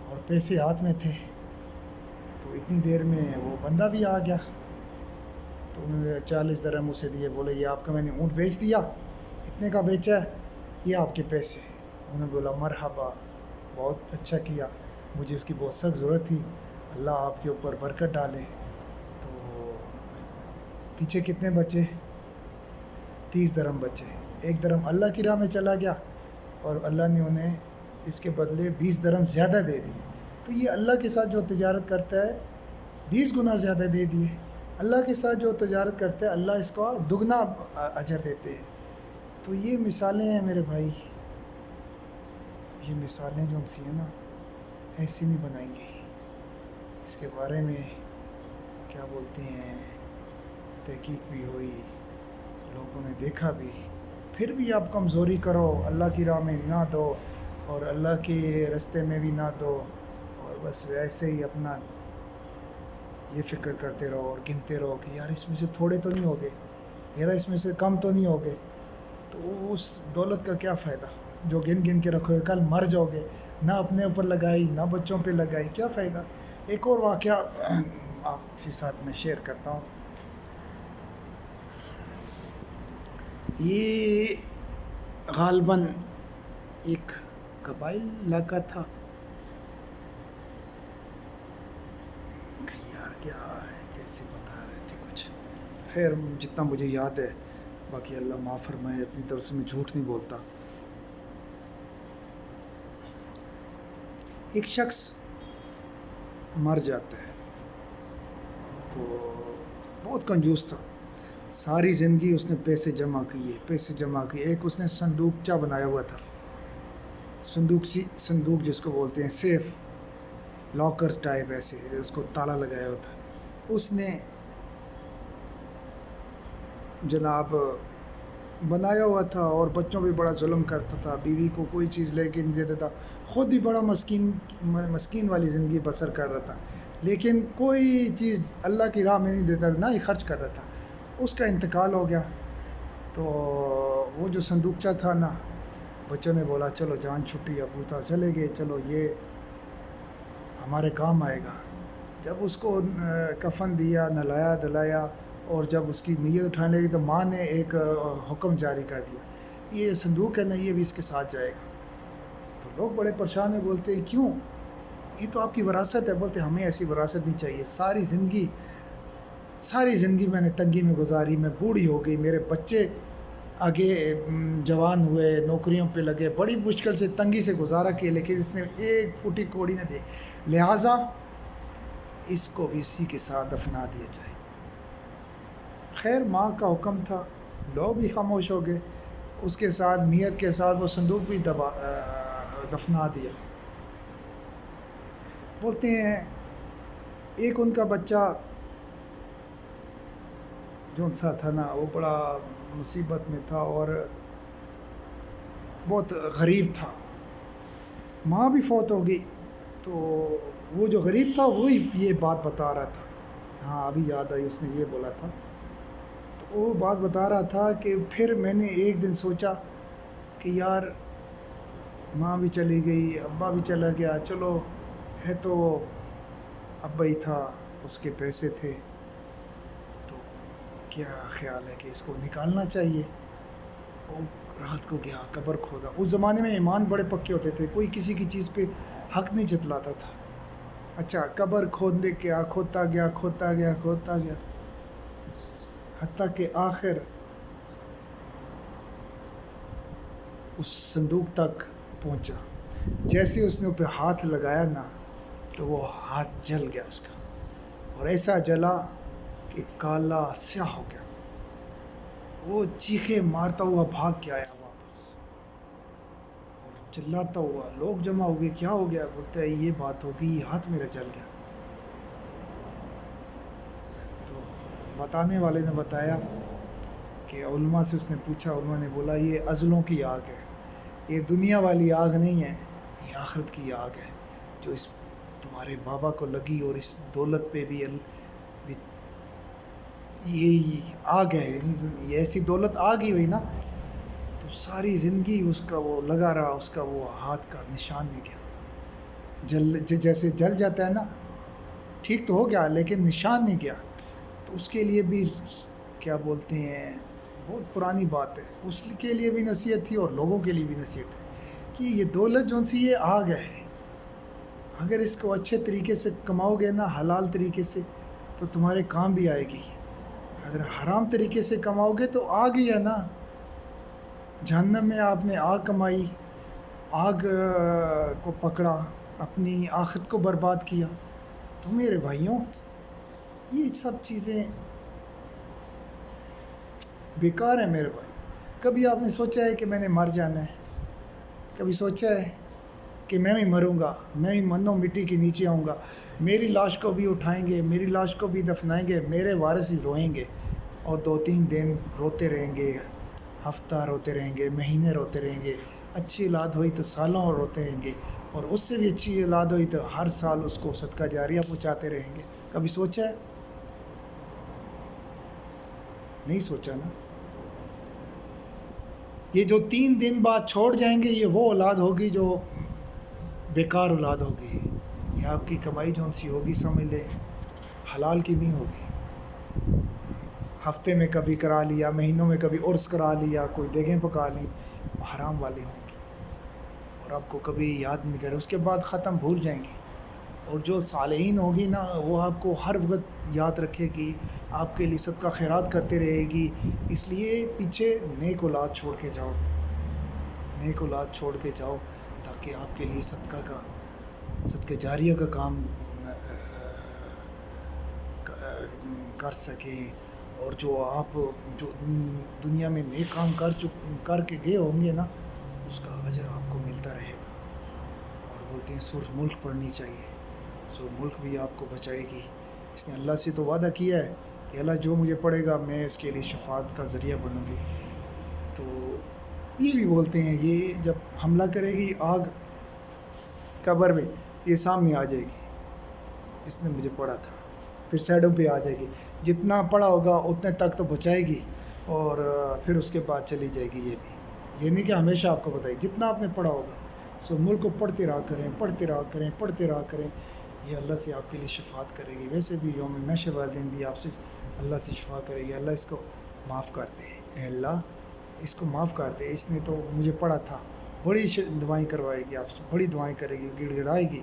اور پیسے ہاتھ میں تھے، تو اتنی دیر میں وہ بندہ بھی آ گیا۔ تو انہوں نے 40 درہم اسے دیے، بولے یہ آپ کا میں نے اونٹ بیچ دیا، اتنے کا بیچا ہے، یہ آپ کے پیسے۔ انہوں نے بولا مرحبا، بہت اچھا کیا، مجھے اس کی بہت سخت ضرورت تھی، اللہ آپ کے اوپر برکت ڈالے۔ تو پیچھے کتنے بچے؟ 30 درہم بچے۔ 1 درہم اللہ کی راہ میں چلا گیا اور اللہ نے انہیں اس کے بدلے 20 درہم زیادہ دے دیے۔ تو یہ اللہ کے ساتھ جو تجارت کرتا ہے 20 گنا زیادہ دے دیے۔ اللہ کے ساتھ جو تجارت کرتا ہے اللہ اس کو دگنا اجر دیتے ہیں۔ تو یہ مثالیں ہیں میرے بھائی، یہ مثالیں جو سی ہیں نا، ایسی نہیں بنائیں گی۔ اس کے بارے میں کیا بولتے ہیں، تحقیق بھی ہوئی، لوگوں نے دیکھا بھی، پھر بھی آپ کمزوری کرو، اللہ کی راہ میں نہ دو اور اللہ کے راستے میں بھی نہ دو، اور بس ایسے ہی اپنا یہ فکر کرتے رہو اور گنتے رہو کہ یار اس میں سے تھوڑے تو نہیں ہوگے، یار اس میں سے کم تو نہیں ہوگے۔ تو اس دولت کا کیا فائدہ جو گن کے رکھو گے، کل مر جاؤ گے، نہ اپنے اوپر لگائی نہ بچوں پہ لگائی، کیا فائدہ۔ ایک اور واقعہ آپ کے ساتھ میں شیئر کرتا ہوں۔ یہ غالباً ایک قبائل علاقہ تھا، یار کیا ہے کیسے بتا رہے تھے کچھ، خیر جتنا مجھے یاد ہے، باقی اللہ معاف فرمائے، اپنی طرف سے میں جھوٹ نہیں بولتا۔ ایک شخص مر جاتا ہے، تو بہت کنجوس تھا، ساری زندگی اس نے پیسے جمع کیے۔ ایک اس نے صندوقچہ بنایا ہوا تھا، صندوق جس کو بولتے ہیں، سیف لاکرز ٹائپ، ایسے اس کو تالا لگایا ہوا تھا۔ اس نے جناب بنایا ہوا تھا اور بچوں پہ بڑا ظلم کرتا تھا، بیوی کو کوئی چیز لے کے نہیں دیتا تھا، خود ہی بڑا مسکین والی زندگی بسر کر رہا تھا، لیکن کوئی چیز اللہ کی راہ میں نہیں دیتا تھا، نہ ہی خرچ کرتا تھا۔ اس کا انتقال ہو گیا. تو وہ جو صندوقچہ تھا نا، بچوں نے بولا چلو جان چھٹی، ابو تھا چلے گئے، چلو یہ ہمارے کام آئے گا. جب اس کو کفن دیا، نہلایا دھلایا، اور جب اس کی نیت اٹھانے لگی تو ماں نے ایک حکم جاری کر دیا، یہ صندوق ہے نا یہ بھی اس کے ساتھ جائے گا. تو لوگ بڑے پریشان ہیں، بولتے ہیں کیوں؟ یہ تو آپ کی وراثت ہے. بولتے ہمیں ایسی وراثت نہیں چاہیے. ساری زندگی میں نے تنگی میں گزاری، میں بوڑھی ہو گئی، میرے بچے آگے جوان ہوئے، نوکریوں پہ لگے، بڑی مشکل سے تنگی سے گزارا کیا، لیکن اس نے ایک پھوٹی کوڑی نہ دی، لہٰذا اس کو بھی اسی کے ساتھ دفنا دیا جائے. خیر ماں کا حکم تھا، لوگ بھی خاموش ہو گئے. اس کے ساتھ میت کے ساتھ وہ صندوق بھی دفنا دیا. بولتے ہیں ایک ان کا بچہ جو سا تھا نا، وہ بڑا مصیبت میں تھا اور بہت غریب تھا. ماں بھی فوت ہو گئی. تو وہ جو غریب تھا وہی یہ بات بتا رہا تھا. ہاں ابھی یاد آئی، اس نے یہ بولا تھا. تو وہ بات بتا رہا تھا کہ پھر میں نے ایک دن سوچا کہ یار ماں بھی چلی گئی، ابا بھی چلا گیا، چلو ہے تو ابا ہی تھا، اس کے پیسے تھے، تو کیا خیال ہے کہ اس کو نکالنا چاہیے. وہ رات کو گیا، قبر کھودا. اس زمانے میں ایمان بڑے پکے ہوتے تھے، کوئی کسی کی چیز پہ حق نہیں جتلاتا تھا. اچھا قبر کھودنے کیا، کھوتا گیا کھوتا گیا کھوتا گیا، حتیٰ کہ آخر اس صندوق تک پہنچا. جیسے اس نے اوپر ہاتھ لگایا نا تو وہ ہاتھ جل گیا اس کا، اور ایسا جلا کہ کالا سیاہ ہو گیا. وہ چیخے مارتا ہوا بھاگ کے آیا واپس، اور چلاتا ہوا. لوگ جمع ہو گئے، کیا ہو گیا؟ بولتا ہے یہ بات ہو گئی، یہ ہاتھ میرا جل گیا. تو بتانے والے نے بتایا کہ علماء سے اس نے پوچھا، علماء نے بولا یہ عزلوں کی آگ ہے، یہ دنیا والی آگ نہیں ہے، یہ آخرت کی آگ ہے جو اس تمہارے بابا کو لگی، اور اس دولت پہ بھی یہ آگ ہے. یہ ایسی دولت آگ ہی ہوئی نا، تو ساری زندگی اس کا وہ لگا رہا، اس کا وہ ہاتھ کا نشان نہیں گیا. جیسے جل جاتا ہے نا، ٹھیک تو ہو گیا لیکن نشان نہیں گیا. تو اس کے لیے بھی کیا بولتے ہیں، بہت پرانی بات ہے. اس کے لیے بھی نصیحت تھی اور لوگوں کے لیے بھی نصیحت ہے کہ یہ دولت جون سی یہ آگ ہے، اگر اس کو اچھے طریقے سے کماؤ گے نا، حلال طریقے سے، تو تمہارے کام بھی آئے گی. اگر حرام طریقے سے کماؤ گے تو آگ ہی ہے نا. جہنم میں آپ نے آگ کمائی، آگ کو پکڑا، اپنی آخرت کو برباد کیا. تو میرے بھائیوں یہ سب چیزیں بیکار ہیں میرے بھائی. کبھی آپ نے سوچا ہے کہ میں نے مر جانا ہے؟ کبھی سوچا ہے کہ میں بھی مروں گا، میں بھی منو مٹی کے نیچے آؤں گا، میری لاش کو بھی اٹھائیں گے، میری لاش کو بھی دفنائیں گے، میرے وارث ہی روئیں گے، اور 2-3 دن روتے رہیں گے، ہفتہ روتے رہیں گے، مہینے روتے رہیں گے، اچھی اولاد ہوئی تو سالوں روتے رہیں گے، اور اس سے بھی اچھی اولاد ہوئی تو ہر سال اس کو صدقہ جاریہ پہنچاتے رہیں گے. کبھی سوچا ہے؟ نہیں سوچا نا. یہ جو 3 دن بعد چھوڑ جائیں گے، یہ وہ اولاد ہوگی جو بیکار اولاد ہوگی. یہ آپ کی کمائی جون سی ہوگی سمجھ لے حلال کی نہیں ہوگی. ہفتے میں کبھی کرا لیا، مہینوں میں کبھی عرس کرا لیا، کوئی دیگیں پکا لی، حرام والی ہوں گی، اور آپ کو کبھی یاد نہیں کرے. اس کے بعد ختم، بھول جائیں گے. اور جو صالحین ہوگی نا، وہ آپ کو ہر وقت یاد رکھے گی، آپ کے لیے صدقہ خیرات کرتے رہے گی. اس لیے پیچھے نیک اولاد چھوڑ کے جاؤ، نیک اولاد چھوڑ کے جاؤ، تاکہ آپ کے لیے صدقہ جاریہ کا کام کر سکیں. اور جو آپ جو دنیا میں نیک کام کر کے گئے ہوں گے نا، اس کا اجر آپ کو ملتا رہے گا. اور بولتے ہیں سورۃ ملک پڑھنی چاہیے، سورۃ ملک بھی آپ کو بچائے گی. اس نے اللہ سے تو وعدہ کیا ہے کہ اللہ جو مجھے پڑھے گا میں اس کے لیے شفاعت کا ذریعہ بنوں گی. تو یہ بھی بولتے ہیں یہ جب حملہ کرے گی آگ قبر میں، یہ سامنے آ جائے گی، اس نے مجھے پڑھا تھا، پھر سائڈوں پہ آ جائے گی. جتنا پڑھا ہوگا اتنے تک تو بچائے گی، اور پھر اس کے بعد چلی جائے گی. یہ نہیں کہ ہمیشہ آپ کو بتائے جتنا آپ نے پڑھا ہوگا. سو ملک کو پڑھتے رہا کریں، پڑھتے رہا کریں، پڑھتے رہا کریں. یہ اللہ سے آپ کے لیے شفاعت کرے گی. ویسے بھی یوم محشر والے دن بھی آپ سے اللہ سے شفا کرے گی، اللہ اس کو معاف کر دے، اے اللہ اس کو معاف کر دے، اس نے تو مجھے پڑھا تھا. بڑی دعائیں کروائے گی آپ سے، بڑی دعائیں کرے گی، گڑ گڑائے گی.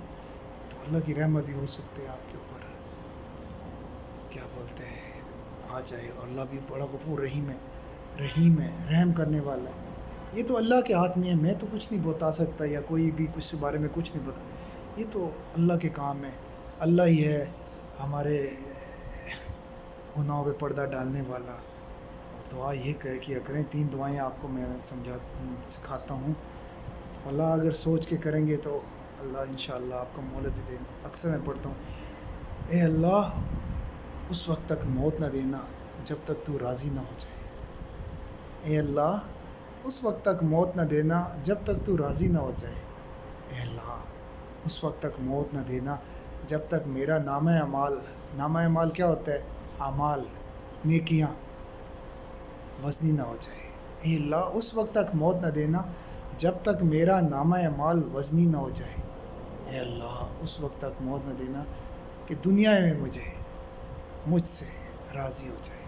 تو اللہ کی رحمت بھی ہو سکتے ہیں آپ کے اوپر. کیا بولتے ہیں، آ جائے. اور اللہ بھی بڑا غفور رحیم ہے، رحیم ہے، رحم کرنے والا ہے. یہ تو اللہ کے ہاتھ میں ہے، میں تو کچھ نہیں بتا سکتا، یا کوئی بھی کچھ بارے میں کچھ نہیں بتا. یہ تو اللہ کے کام ہے. اللہ ہی ہے ہمارے گناہوں پہ پردہ ڈالنے والا. دعا یہ کیا کریں، 3 دعائیں آپ کو میں سکھاتا ہوں. اللہ اگر سوچ کے کریں گے تو اللہ انشاءاللہ آپ کو مہلت دے دیں. اکثر میں پڑھتا ہوں، اے اللہ اس وقت تک موت نہ دینا جب تک تو راضی نہ ہو جائے. اے اللہ اس وقت تک موت نہ دینا جب تک تو راضی نہ ہو جائے. اے اللہ اس وقت تک موت نہ دینا جب تک میرا نامہ اعمال کیا ہوتا ہے؟ اعمال، نیکیاں وزنی نہ ہو جائے. اے اللہ اس وقت تک موت نہ دینا جب تک میرا نامہ اعمال وزنی نہ ہو جائے. اے اللہ اس وقت تک موت نہ دینا کہ دنیا میں مجھ سے راضی ہو جائے،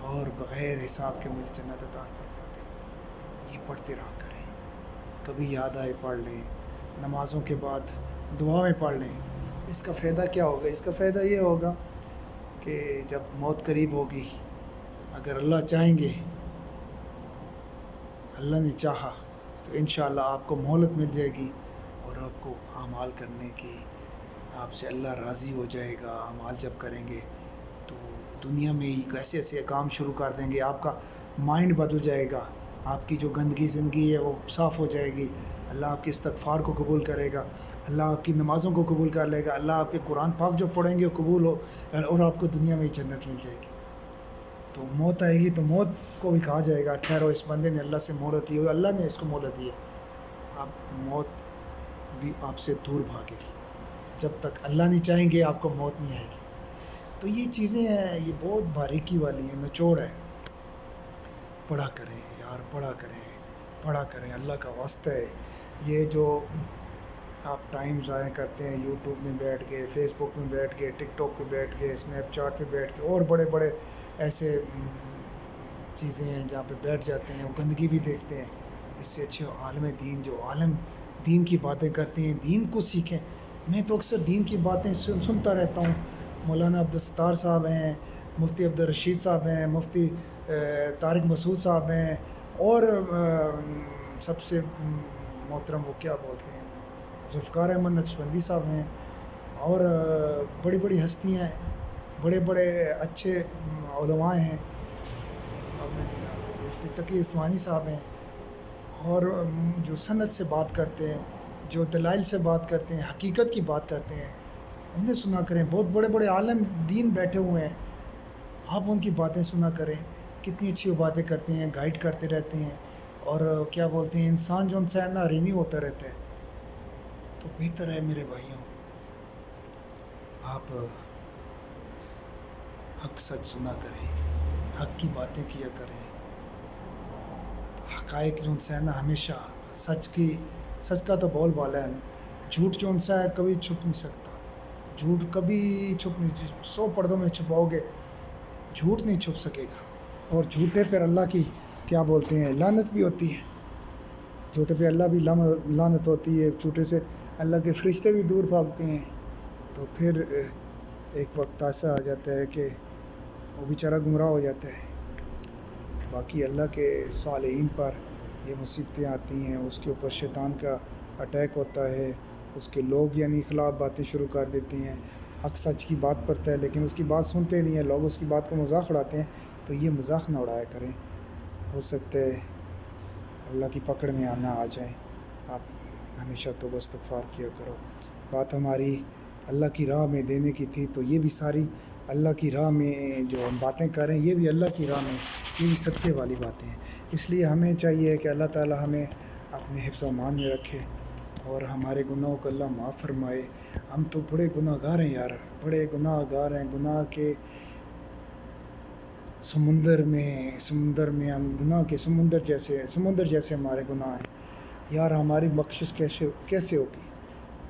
اور بغیر حساب کے مجھے جنت عطا فرما دے. یہ پڑھتے رہا کریں. کبھی یاد آئے پڑھ لیں، نمازوں کے بعد دعا میں پڑھ لیں. اس کا فائدہ کیا ہوگا؟ اس کا فائدہ یہ ہوگا کہ جب موت قریب ہوگی، اگر اللہ چاہیں گے، اللہ نے چاہا تو انشاءاللہ آپ کو مہلت مل جائے گی، اور آپ کو اعمال کرنے کی، آپ سے اللہ راضی ہو جائے گا. اعمال جب کریں گے تو دنیا میں ہی ایسے ایسے کام شروع کر دیں گے. آپ کا مائنڈ بدل جائے گا، آپ کی جو گندگی زندگی ہے وہ صاف ہو جائے گی. اللہ آپ کے استغفار کو قبول کرے گا، اللہ آپ کی نمازوں کو قبول کر لے گا، اللہ آپ کے قرآن پاک جو پڑھیں گے وہ قبول ہو، اور آپ کو دنیا میں ہی جنت مل جائے گی. تو موت آئے گی تو موت کو بھی کہا جائے گا ٹھہرو، اس بندے نے اللہ سے مہلت دی ہوئی، اللہ نے اس کو مہلت دی ہے. اب موت بھی آپ سے دور بھاگے گی. جب تک اللہ نہیں چاہیں گے آپ کو موت نہیں آئے گی. تو یہ چیزیں ہیں، یہ بہت باریکی والی ہیں، نچوڑ ہے. پڑھا کریں یار، پڑھا کریں، پڑھا کریں، اللہ کا واسطہ ہے. یہ جو آپ ٹائم ضائع کرتے ہیں یوٹیوب میں بیٹھ کے، فیس بک میں بیٹھ کے، ٹک ٹاک پہ بیٹھ کے، اسنیپ چیٹ پہ بیٹھ کے، اور بڑے بڑے ایسے چیزیں ہیں جہاں پہ بیٹھ جاتے ہیں، وہ گندگی بھی دیکھتے ہیں. اس سے اچھے عالم دین جو عالم دین کی باتیں کرتے ہیں، دین کو سیکھیں. میں تو اکثر دین کی باتیں سنتا رہتا ہوں. مولانا عبدالستار صاحب ہیں، مفتی عبدالرشید صاحب ہیں، مفتی طارق مسعود صاحب ہیں، اور سب سے محترم وہ کیا بولتے ہیں، ذوالفقار احمد نقشبندی صاحب ہیں، اور بڑی بڑی ہستیاں ہیں، بڑے بڑے اچھے علماء ہیں. مفتی تقی عثمانی صاحب ہیں، اور جو سند سے بات کرتے ہیں، جو دلائل سے بات کرتے ہیں، حقیقت کی بات کرتے ہیں، انہیں سنا کریں. بہت بڑے بڑے عالم دین بیٹھے ہوئے ہیں، آپ ان کی باتیں سنا کریں. کتنی اچھی وہ باتیں کرتے ہیں، گائیڈ کرتے رہتے ہیں. اور کیا بولتے ہیں، انسان جو ان سے نا رینیو ہوتا رہتا ہے. تو بہتر ہے میرے بھائیوں، آپ حق سچ سنا کریں، حق کی باتیں کیا کریں. حقائق جو ان سے ہے نا ہمیشہ سچ کا تو بول بالا ہے نا. جھوٹ جو ان سے ہے کبھی چھپ نہیں سکتا، جھوٹ کبھی چھپ نہیں، 100 پردوں میں چھپاؤ گے جھوٹ نہیں چھپ سکے گا. اور جھوٹے پر اللہ کی کیا بولتے ہیں لعنت بھی ہوتی ہے. جھوٹے پہ اللہ بھی لعنت ہوتی ہے، جھوٹے سے اللہ کے فرشتے بھی دور بھاگتے ہیں. تو پھر ایک وقت ایسا آ جاتا ہے کہ وہ بیچارہ گمراہ ہو جاتا ہے. باقی اللہ کے صالحین پر یہ مصیبتیں آتی ہیں، اس کے اوپر شیطان کا اٹیک ہوتا ہے، اس کے لوگ یعنی خلاف باتیں شروع کر دیتے ہیں. حق سچ کی بات پڑتا ہے لیکن اس کی بات سنتے نہیں ہیں لوگ، اس کی بات کو مذاق اڑاتے ہیں. تو یہ مذاق نہ اڑایا کریں، ہو سکتا ہے اللہ کی پکڑ میں آنا آ جائیں. آپ ہمیشہ توبہ استغفار کیا کرو. بات ہماری اللہ کی راہ میں دینے کی تھی، تو یہ بھی ساری اللہ کی راہ میں جو ہم باتیں کر رہے ہیں یہ بھی اللہ کی راہ میں، یہ بھی صدقے والی باتیں ہیں. اس لیے ہمیں چاہیے کہ اللہ تعالی ہمیں اپنے حفظ و امان میں رکھے، اور ہمارے گناہوں کو اللہ معاف فرمائے. ہم تو بڑے گناہ گار ہیں یار، بڑے گناہ گار ہیں، گناہ کے سمندر میں ہم گناہ کے سمندر جیسے ہمارے گناہ ہیں یار، ہماری بخشش کیسے ہوگی؟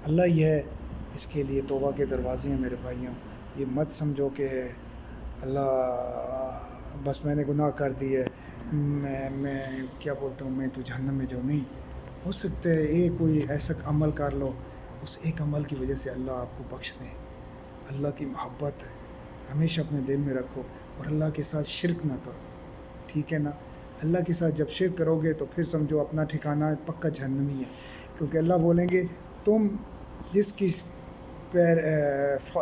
اللہ ہی ہے، اس کے لیے توبہ کے دروازے ہیں میرے بھائیوں۔ یہ مت سمجھو کہ اللہ بس میں نے گناہ کر دی ہے، میں کیا بولتا ہوں، میں تو جہنم میں جاؤں، نہیں ہو سکتا ہے ایک کوئی ایسا عمل کر لو، اس ایک عمل کی وجہ سے اللہ آپ کو بخش دے۔ اللہ کی محبت ہمیشہ اپنے دل میں رکھو اور اللہ کے ساتھ شرک نہ کرو، ٹھیک ہے نا؟ اللہ کے ساتھ جب شرک کرو گے تو پھر سمجھو اپنا ٹھکانہ پکا جہنمی ہے، کیونکہ اللہ بولیں گے تم جس کی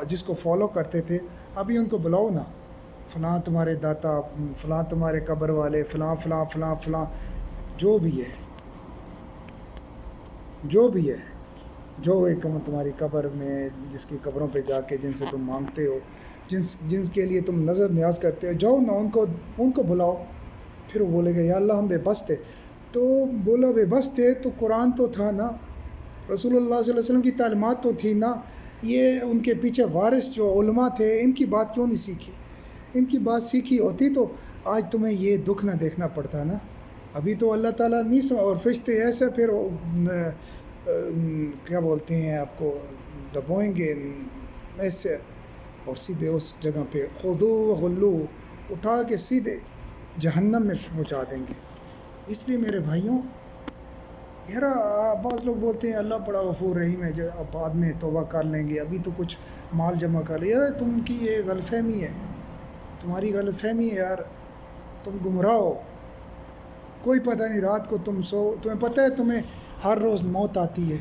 جس کو فالو کرتے تھے ابھی ان کو بلاؤ نا، فلاں تمہارے داتا، فلاں تمہارے قبر والے، فلاں فلاں فلاں فلاں، جو بھی ہے، جو ایک تمہاری قبر میں، جس کی قبروں پہ جا کے جن سے تم مانگتے ہو، جن کے لیے تم نظر نیاز کرتے ہو، جاؤ نا ان کو بلاؤ۔ پھر وہ بولے گا یا اللہ ہم بے بس تھے، تو بولا بے بس تھے تو قرآن تو تھا نا، رسول اللہ صلی اللہ علیہ وسلم کی تعلیمات تو تھی نا، یہ ان کے پیچھے وارث جو علماء تھے ان کی بات کیوں نہیں سیکھی؟ ان کی بات سیکھی ہوتی تو آج تمہیں یہ دکھ نہ دیکھنا پڑتا نا۔ ابھی تو اللہ تعالیٰ نہیں اور فرشتے ایسے پھر کیا بولتے ہیں آپ کو، دبوئیں گے ایسے اور سیدھے اس جگہ پہ خودو غلو اٹھا کے سیدھے جہنم میں پہنچا دیں گے۔ اس لیے میرے بھائیوں، یار بعض لوگ بولتے ہیں اللہ بڑا غفور رحیم ہے، جو اب بعد میں توبہ کر لیں گے، ابھی تو کچھ مال جمع کر لیں۔ یار تم کی یہ غلط فہمی ہے، تمہاری غلط فہمی ہے یار، تم گمراہ ہو۔ کوئی پتہ نہیں رات کو تم تمہیں پتہ ہے تمہیں ہر روز موت آتی ہے۔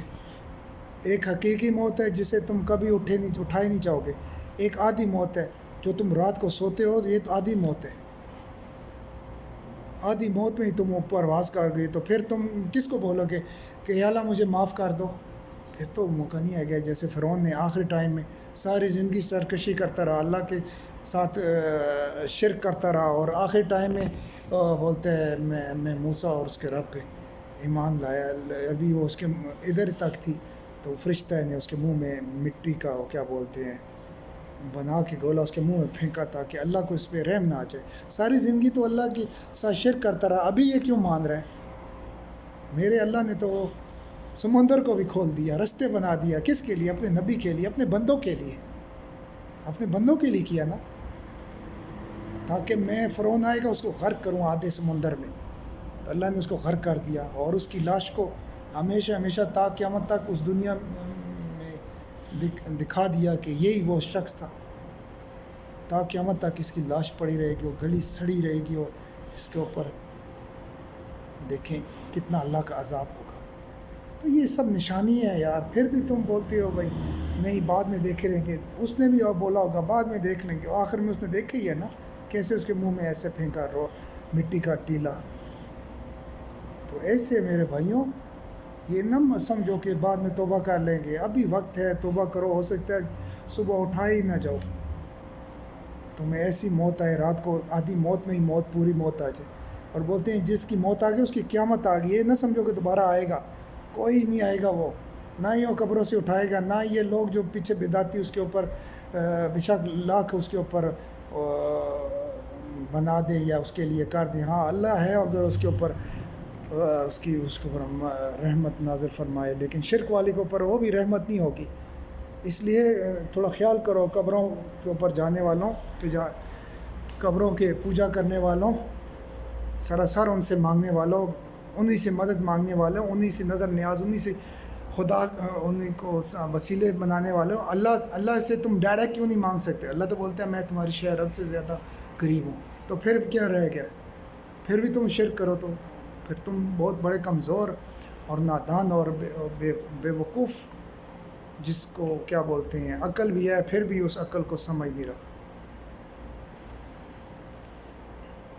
ایک حقیقی موت ہے جسے تم کبھی اٹھائے نہیں چاہو گے، ایک آدھی موت ہے جو تم رات کو سوتے ہو، یہ تو آدھی موت ہے۔ آدھی موت میں ہی تم پرواز کر گئی تو پھر تم کس کو بولو گے کہ یا اللہ مجھے معاف کر دو؟ پھر تو موقع نہیں آئے گا۔ جیسے فرعون نے آخری ٹائم میں ساری زندگی سرکشی کرتا رہا، اللہ کے ساتھ شرک کرتا رہا، اور آخری ٹائم میں بولتے ہیں میں موسیٰ اور اس کے رب پہ ایمان لایا، ابھی وہ اس کے ادھر تک تھی تو فرشتہ نے اس کے منہ میں مٹی کا وہ کیا بولتے ہیں بنا کے گولا اس کے منہ میں پھینکا تاکہ اللہ کو اس پہ رحم نہ آ جائے۔ ساری زندگی تو اللہ کی ساتھ شرک کرتا رہا، ابھی یہ کیوں مان رہے ہیں؟ میرے اللہ نے تو سمندر کو بھی کھول دیا، رستے بنا دیا، کس کے لیے؟ اپنے نبی کے لیے، اپنے بندوں کے لیے، اپنے بندوں کے لیے کیا نا، تاکہ میں فرعون آئے گا اس کو غرق کروں آدھے سمندر میں۔ تو اللہ نے اس کو غرق کر دیا اور اس کی لاش کو ہمیشہ ہمیشہ تا قیامت تک اس دنیا میں دکھا دیا کہ یہی وہ شخص تھا۔ تا قیامت تک اس کی لاش پڑی رہے گی، وہ گلی سڑی رہے گی، اور اس کے اوپر دیکھیں کتنا اللہ کا عذاب ہوگا۔ تو یہ سب نشانی ہے یار، پھر بھی تم بولتے ہو بھائی نہیں بعد میں دیکھے رہیں گے۔ اس نے بھی بولا ہوگا بعد میں دیکھ لیں گے، آخر میں اس نے دیکھا ہی ہے نا، کیسے اس کے منہ میں ایسے پھینکا مٹی کا ٹیلا۔ تو ایسے میرے بھائیوں، یہ نہ سمجھو کہ بعد میں توبہ کر لیں گے، ابھی وقت ہے، توبہ کرو، ہو سکتا ہے صبح اٹھا ہی نہ جاؤ، تمہیں ایسی موت آئے رات کو، آدھی موت میں ہی موت پوری موت آ جائے۔ اور بولتے ہیں جس کی موت آ گئی اس کی قیامت آ گئی، یہ نہ سمجھو کہ دوبارہ آئے گا، کوئی نہیں آئے گا، وہ نہ ہی وہ قبروں سے اٹھائے گا، نہ یہ لوگ جو پیچھے بدعتی اس کے اوپر بشک لاکھ اس کے اوپر بنا دیں یا اس کے لیے کر دیں۔ ہاں اللہ ہے اگر اس کے اوپر اس کے اوپر رحمت نازل فرمائے، لیکن شرک والے کے اوپر وہ بھی رحمت نہیں ہوگی۔ اس لیے تھوڑا خیال کرو، قبروں کے اوپر جانے والوں، قبروں کے پوجا کرنے والوں، سراسر ان سے مانگنے والوں، انہی سے مدد مانگنے والوں، انہی سے نظر نیاز، انہی سے خدا، انہی کو وسیلے بنانے والوں۔ اللہ سے تم ڈائریکٹ کیوں نہیں مانگ سکتے؟ اللہ تو بولتا ہے میں تمہاری شے رب سے زیادہ قریب ہوں، تو پھر کیا رہ گیا؟ پھر بھی تم شرک کرو تو پھر تم بہت بڑے کمزور اور نادان اور بے وقوف، جس کو کیا بولتے ہیں عقل بھی ہے پھر بھی اس عقل کو سمجھ نہیں رہا۔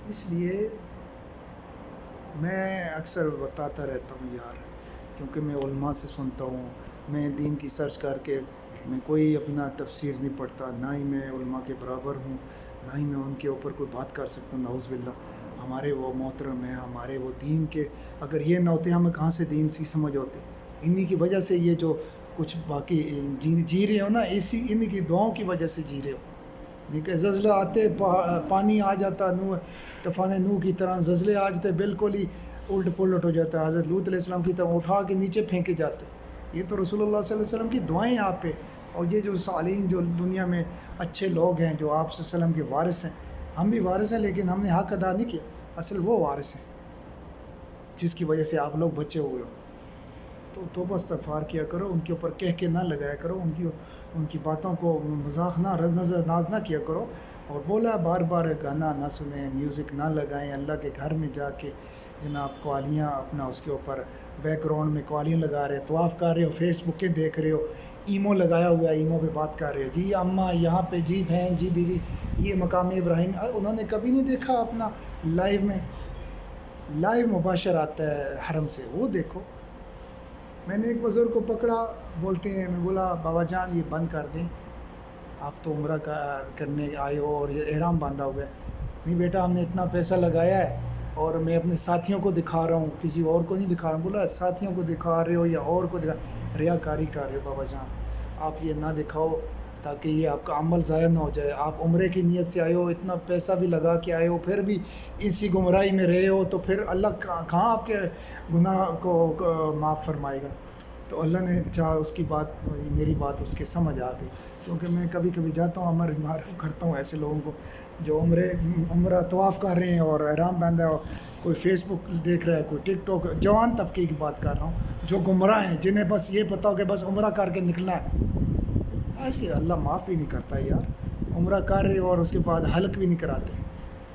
اس لیے میں اکثر بتاتا رہتا ہوں یار، کیونکہ میں علماء سے سنتا ہوں، میں دین کی سرچ کر کے میں کوئی اپنا تفسیر نہیں پڑھتا، نہ ہی میں علماء کے برابر ہوں، نہ ہی میں ان کے اوپر کوئی بات کر سکتا ہوں، نعوذ باللہ۔ ہمارے وہ محترم ہیں، ہمارے وہ دین کے، اگر یہ نہ ہوتے ہمیں کہاں سے دین سی سمجھ ہوتی؟ انہی کی وجہ سے یہ جو کچھ باقی جی رہے ہو نا، اسی ان کی دعاؤں کی وجہ سے جی رہے ہو. دیکھیں زلزلہ آتے پانی آ جاتا، طوفان نوح کی طرح زلزلے آ جاتے، بالکل ہی الٹ پلٹ ہو جاتا ہے. حضرت لوط علیہ السلام کی طرح اٹھا کے نیچے پھینکے جاتے. یہ تو رسول اللہ صلی اللہ علیہ وسلم کی دعائیں آپ پہ. اور یہ جو صالحین جو دنیا میں اچھے لوگ ہیں جو آپ صلی اللہ علیہ وسلم کے وارث ہیں، ہم بھی وارث ہیں لیکن ہم نے حق ادا نہیں کیا. اصل وہ وارث ہیں جس کی وجہ سے آپ لوگ بچے ہوئے ہو. تو توبہ استغفار کیا کرو، ان کے اوپر کہہ کے نہ لگایا کرو، ان کی باتوں کو مذاق نہ نظر ناز نہ کیا کرو. اور بولا بار بار گانا نہ سنیں، میوزک نہ لگائیں. اللہ کے گھر میں جا کے جناب قوالیاں اپنا اس کے اوپر بیک گراؤنڈ میں قوالیاں لگا رہے، طواف کر رہے ہو، فیس بکیں دیکھ رہے ہو، ایمو لگایا ہوا ہے، ایمو پہ بات کر رہے ہو، جی اماں یہاں پہ، جی بہن، جی بیوی، یہ مقام ابراہیم. انہوں نے کبھی نہیں دیکھا اپنا لائیو میں؟ لائیو مباشر آتا ہے حرم سے، وہ دیکھو. میں نے ایک بزرگ کو پکڑا، بولتے ہیں، میں بولا بابا جان یہ بند کر دیں، آپ تو عمرہ کرنے آئے ہو اور یہ احرام باندھا ہوا ہے. نہیں بیٹا ہم نے اتنا پیسہ لگایا ہے اور میں اپنے ساتھیوں کو دکھا رہا ہوں، کسی اور کو نہیں دکھا رہا ہوں. بولا ساتھیوں کو دکھا رہے ہو یا اور کو ریاکاری کر رہے ہو. بابا جان آپ یہ نہ دکھاؤ تاکہ یہ آپ کا عمل ضائع نہ ہو جائے. آپ عمرے کی نیت سے آئے ہو، اتنا پیسہ بھی لگا کے آئے ہو، پھر بھی اسی گمراہی میں رہے ہو، تو پھر اللہ کہاں آپ کے گناہ کو معاف فرمائے گا. تو اللہ نے چاہا اس کی بات، میری بات اس کے سمجھ آ گئی. کیونکہ میں کبھی کبھی جاتا ہوں، معرف کرتا ہوں ایسے لوگوں کو جو عمرہ طواف کر رہے ہیں اور احرام باندھا ہو، کوئی فیس بک دیکھ رہا ہے، کوئی ٹک ٹاک. جوان طبقے کی بات کر رہا ہوں جو گمراہ ہیں، جنہیں بس یہ پتا ہو کہ بس عمرہ کر کے نکلنا ہے. ایسے اللہ معاف بھی نہیں کرتا یار. عمرہ کر رہے ہو اور اس کے بعد حلق بھی نہیں کراتے.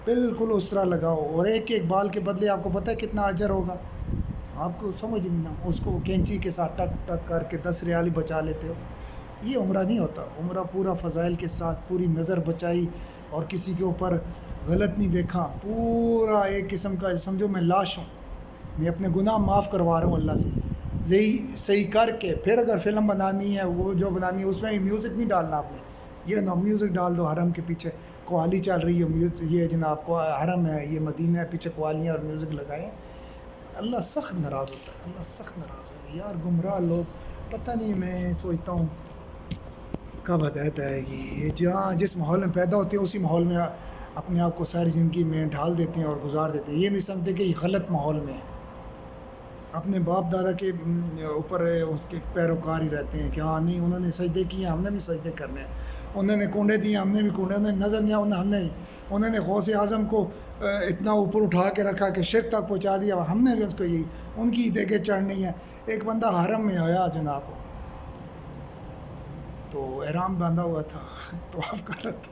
بالکل اس طرح لگاؤ، اور ایک ایک بال کے بدلے آپ کو پتہ ہے کتنا اجر ہوگا. آپ کو سمجھ نہیں نا، اس کو کینچی کے ساتھ ٹک ٹک کر کے 10 ریال ہی بچا لیتے ہو. یہ عمرہ نہیں ہوتا. عمرہ پورا فضائل کے ساتھ، پوری نظر بچائی اور کسی کے اوپر غلط نہیں دیکھا، پورا ایک قسم کا سمجھو میں لاش ہوں، میں اپنے گناہ معاف کروا رہا ہوں اللہ سے. صحیح کر کے پھر اگر فلم بنانی ہے، وہ جو بنانی ہے، اس میں میوزک نہیں ڈالنا آپ نے. یہ نہ میوزک ڈال دو، حرم کے پیچھے قوالی چل رہی ہے، یہ جناب کو حرم ہے، یہ مدینہ ہے، پیچھے قوالیاں اور میوزک لگائیں. اللہ سخت ناراض ہوتا ہے، اللہ سخت ناراض ہوتا ہے یار. گمراہ لوگ، پتہ نہیں، میں سوچتا ہوں کب ہدایت آئے گی. یہ جہاں جس ماحول میں پیدا ہوتے ہیں اسی ماحول میں اپنے آپ کو ساری زندگی میں ڈھال دیتے ہیں اور گزار دیتے ہیں. یہ نہیں سمجھتے کہ یہ غلط ماحول میں ہے. اپنے باپ دادا کے اوپر اس کے پیروکار ہی رہتے ہیں کہ ہاں نہیں انہوں نے سجدے کیے، ہم نے بھی سجدے کرنے ہیں. انہوں نے کونڈے دیے، ہم نے بھی کونڈے. انہوں نے نظر نہیں آیا، انہوں نے غوث اعظم کو اتنا اوپر اٹھا کے رکھا کہ شرک تک پہنچا دیا، ہم نے بھی اس کو یہی ان کی دیگیں چڑھنی ہے. ایک بندہ حرم میں آیا جناب، تو احرام باندھا ہوا تھا، طواف کر رہا تھا.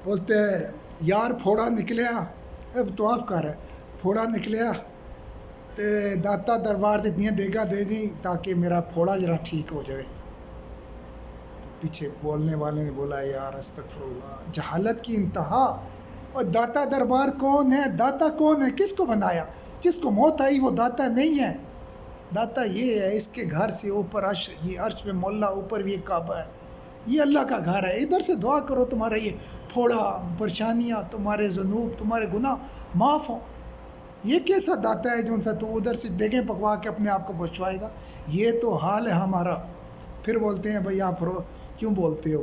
بولتے ہیں یار پھوڑا نکلیا، اب طواف کر رہا ہے، پھوڑا نکلیا تے داتا دربار اتنی دیگا دے جی تاکہ میرا پھوڑا ذرا ٹھیک ہو جائے. پیچھے بولنے والے نے بولا یار استغفر اللہ، جہالت کی انتہا. اور داتا دربار کون ہے؟ داتا کون ہے؟ کس کو بنایا؟ جس کو موت آئی وہ داتا نہیں ہے. داتا یہ ہے، اس کے گھر سے اوپر عرش، یہ عرش پہ مولا، اوپر بھی ایک کعبہ ہے، یہ اللہ کا گھر ہے. ادھر سے دعا کرو تمہارا یہ پھوڑا، پریشانیاں، تمہارے ذنوب، تمہارے گناہ معاف ہوں. یہ کیسا داتا ہے جو ان سے تو ادھر سے دیگیں پکوا کے اپنے آپ کو بچوائے گا؟ یہ تو حال ہے ہمارا. پھر بولتے ہیں بھئی آپ کیوں بولتے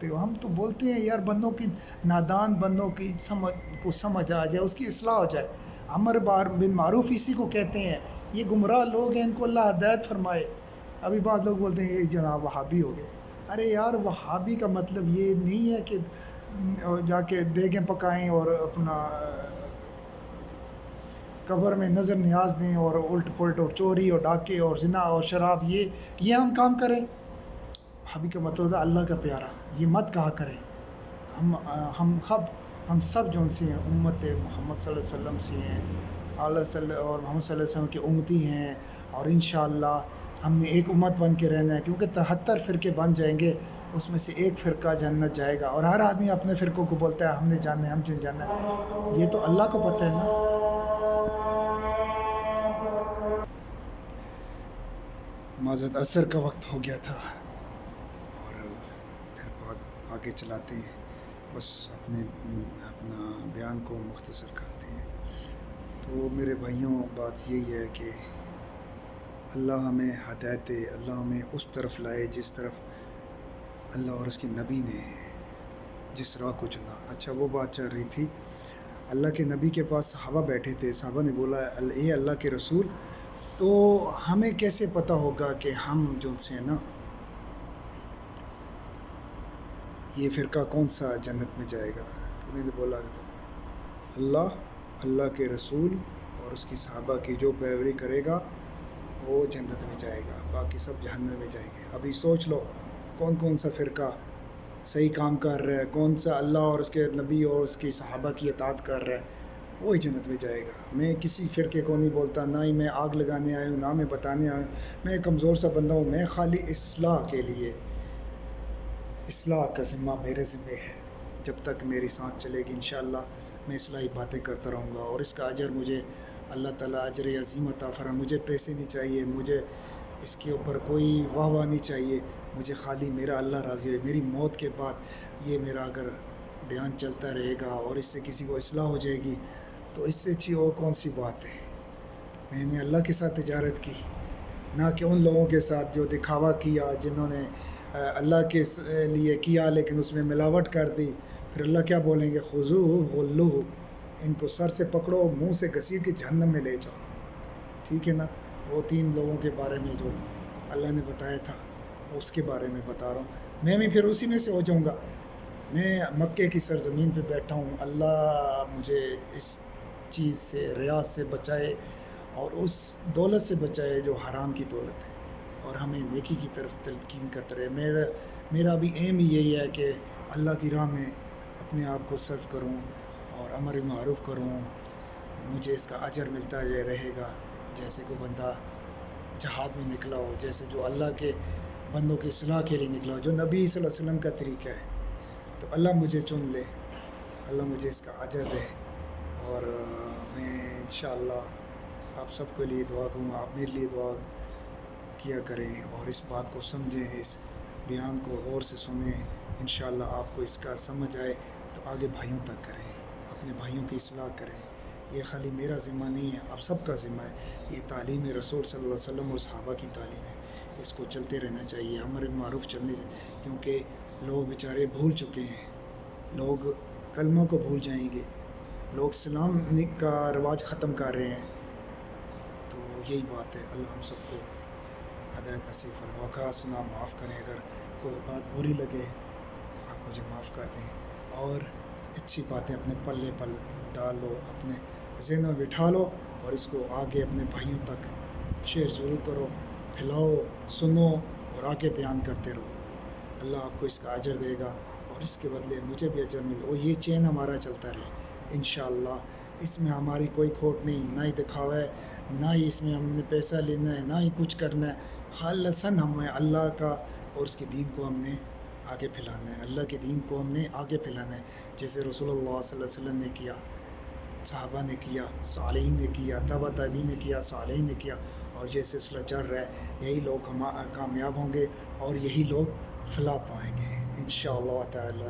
ہو. ہم تو بولتے ہیں یار بندوں کی، نادان بندوں کی سمجھ آ جائے، اس کی اصلاح ہو جائے. امر بن معروف اسی کو کہتے ہیں. یہ گمراہ لوگ ہیں، ان کو اللہ ہدایت فرمائے. ابھی بعض لوگ بولتے ہیں یہ جناب وہابی ہو گئے. ارے یار وہابی کا مطلب یہ نہیں ہے کہ جا کے دیگیں پکائیں اور اپنا قبر میں نظر نیاز دیں اور الٹ پلٹ اور چوری اور ڈاکے اور زنا اور شراب، یہ ہم کام کریں. وہابی کا مطلب ہے اللہ کا پیارا، یہ مت کہا کریں. ہم سب جو ان سے ہیں، امت محمد صلی اللہ علیہ وسلم سے ہیں، اور محمد صلی اللہ علیہ وسلم کے امتی ہیں. اور انشاءاللہ ہم نے ایک امت بن کے رہنا ہے، کیونکہ 73 فرقے بن جائیں گے، اس میں سے ایک فرقہ جنت جائے گا. اور ہر آدمی اپنے فرقوں کو بولتا ہے ہم نے جاننا ہے، ہم نے جاننا ہے. یہ تو اللہ کو پتہ ہے نا. معذرت، عصر کا وقت ہو گیا تھا اور پھر بات آگے چلاتے ہیں، بس اپنا بیان کو مختصر کرتے ہیں. تو میرے بھائیوں، بات یہی ہے کہ اللہ ہمیں ہدایت دے، اللہ ہمیں اس طرف لائے جس طرف اللہ اور اس کے نبی نے جس راہ کو چنا۔ اچھا وہ بات چل رہی تھی، اللہ کے نبی کے پاس صحابہ بیٹھے تھے، صحابہ نے بولا اے اللہ کے رسول، تو ہمیں کیسے پتہ ہوگا کہ ہم جو سے نا یہ فرقہ کون سا جنت میں جائے گا؟ تو انہوں نے بولا اللہ کے رسول اور اس کی صحابہ کی جو پیروی کرے گا وہ جنت میں جائے گا، باقی سب جہنم میں جائیں گے۔ ابھی سوچ لو کون سا فرقہ صحیح کام کر رہا ہے، کون سا اللہ اور اس کے نبی اور اس کی صحابہ کی اطاعت کر رہا ہے، وہی جنت میں جائے گا۔ میں کسی فرقے کو نہیں بولتا، نہ ہی میں آگ لگانے آیا ہوں، نہ میں بتانے آیا ہوں، میں کمزور سا بندہ ہوں، میں خالی اصلاح کے لیے، اصلاح کا ذمہ میرے ذمہ ہے۔ جب تک میری سانس چلے گی انشاءاللہ میں اصلاحی باتیں کرتا رہوں گا، اور اس کا اجر مجھے اللہ تعالیٰ اجر عظیم عطا فرمائے۔ مجھے پیسے نہیں چاہیے، مجھے اس کے اوپر کوئی واہ نہیں چاہیے، مجھے خالی میرا اللہ راضی ہوئے۔ میری موت کے بعد یہ میرا اگر بیان چلتا رہے گا اور اس سے کسی کو اصلاح ہو جائے گی تو اس سے اچھی اور کون سی بات ہے۔ میں نے اللہ کے ساتھ تجارت کی، نہ کہ ان لوگوں کے ساتھ جو دکھاوا کیا، جنہوں نے اللہ کے لیے کیا لیکن اس میں ملاوٹ کر دی۔ پھر اللہ کیا بولیں گے؟ خذوہ غلوہ، ان کو سر سے پکڑو، منہ سے گھسیٹ کے جہنم میں لے جاؤ۔ ٹھیک ہے نا؟ وہ 3 لوگوں کے بارے میں جو اللہ نے بتایا تھا اس کے بارے میں بتا رہا ہوں، میں بھی پھر اسی میں سے ہو جاؤں گا۔ میں مکے کی سرزمین پہ بیٹھا ہوں، اللہ مجھے اس چیز سے، ریاض سے بچائے اور اس دولت سے بچائے جو حرام کی دولت ہے، اور ہمیں نیکی کی طرف تلقین کرتے رہے۔ میرا بھی ایم ہی یہی ہے کہ اللہ کی راہ میں اپنے آپ کو صرف کروں اور امر معروف کروں، مجھے اس کا اجر ملتا رہے گا۔ جیسے کوئی بندہ جہاد میں نکلا ہو، جیسے جو اللہ کے بندوں کی اصلاح کے لیے نکلا ہو، جو نبی صلی اللہ علیہ وسلم کا طریقہ ہے، تو اللہ مجھے چن لے، اللہ مجھے اس کا اجر دے۔ اور میں انشاءاللہ آپ سب کے لیے دعا کروں، آپ میرے لیے دعا کیا کریں اور اس بات کو سمجھیں، اس بیان کو غور سے سنیں۔ انشاءاللہ آپ کو اس کا سمجھ آئے تو آگے بھائیوں تک کریں، اپنے بھائیوں کی اصلاح کریں۔ یہ خالی میرا ذمہ نہیں ہے، آپ سب کا ذمہ ہے۔ یہ تعلیم رسول صلی اللہ علیہ وسلم اور صحابہ کی تعلیم ہے، اس کو چلتے رہنا چاہیے، امر معروف چلنے سے، کیونکہ لوگ بیچارے بھول چکے ہیں، لوگ کلموں کو بھول جائیں گے، لوگ سلام کا رواج ختم کر رہے ہیں۔ تو یہی بات ہے، اللہ ہم سب کو ہدایت نصیب فرمائے۔ موقع سنا معاف کریں، اگر کوئی بات بری لگے آپ مجھے معاف کر دیں، اور اچھی باتیں اپنے پلے پل ڈالو، اپنے ذہن میں بٹھا لو، اور اس کو آگے اپنے بھائیوں تک شیئر ضرور کرو، پھیلاؤ، سنو اور آگے بیان کرتے رہو۔ اللہ آپ کو اس کا اجر دے گا اور اس کے بدلے مجھے بھی اجر ملے، اور یہ چین ہمارا چلتا رہے انشاءاللہ۔ اس میں ہماری کوئی کھوٹ نہیں، نہ ہی دکھاوا ہے، نہ ہی اس میں ہم نے پیسہ لینا ہے، نہ ہی کچھ کرنا ہے۔ خالصاً ہمیں اللہ کا اور اس کے دین کو ہم نے آگے پھیلانا ہے، اللہ کے دین کو ہم نے آگے پھیلانا ہے، جیسے رسول اللہ صلی اللہ علیہ وسلم نے کیا، صحابہ نے کیا، صالحین نے کیا، تابع تابعین نے کیا، صالحین نے کیا، اور یہ سلسلہ چل رہا ہے۔ یہی لوگ کامیاب ہوں گے اور یہی لوگ فلاح پائیں گے انشاءاللہ تعالی۔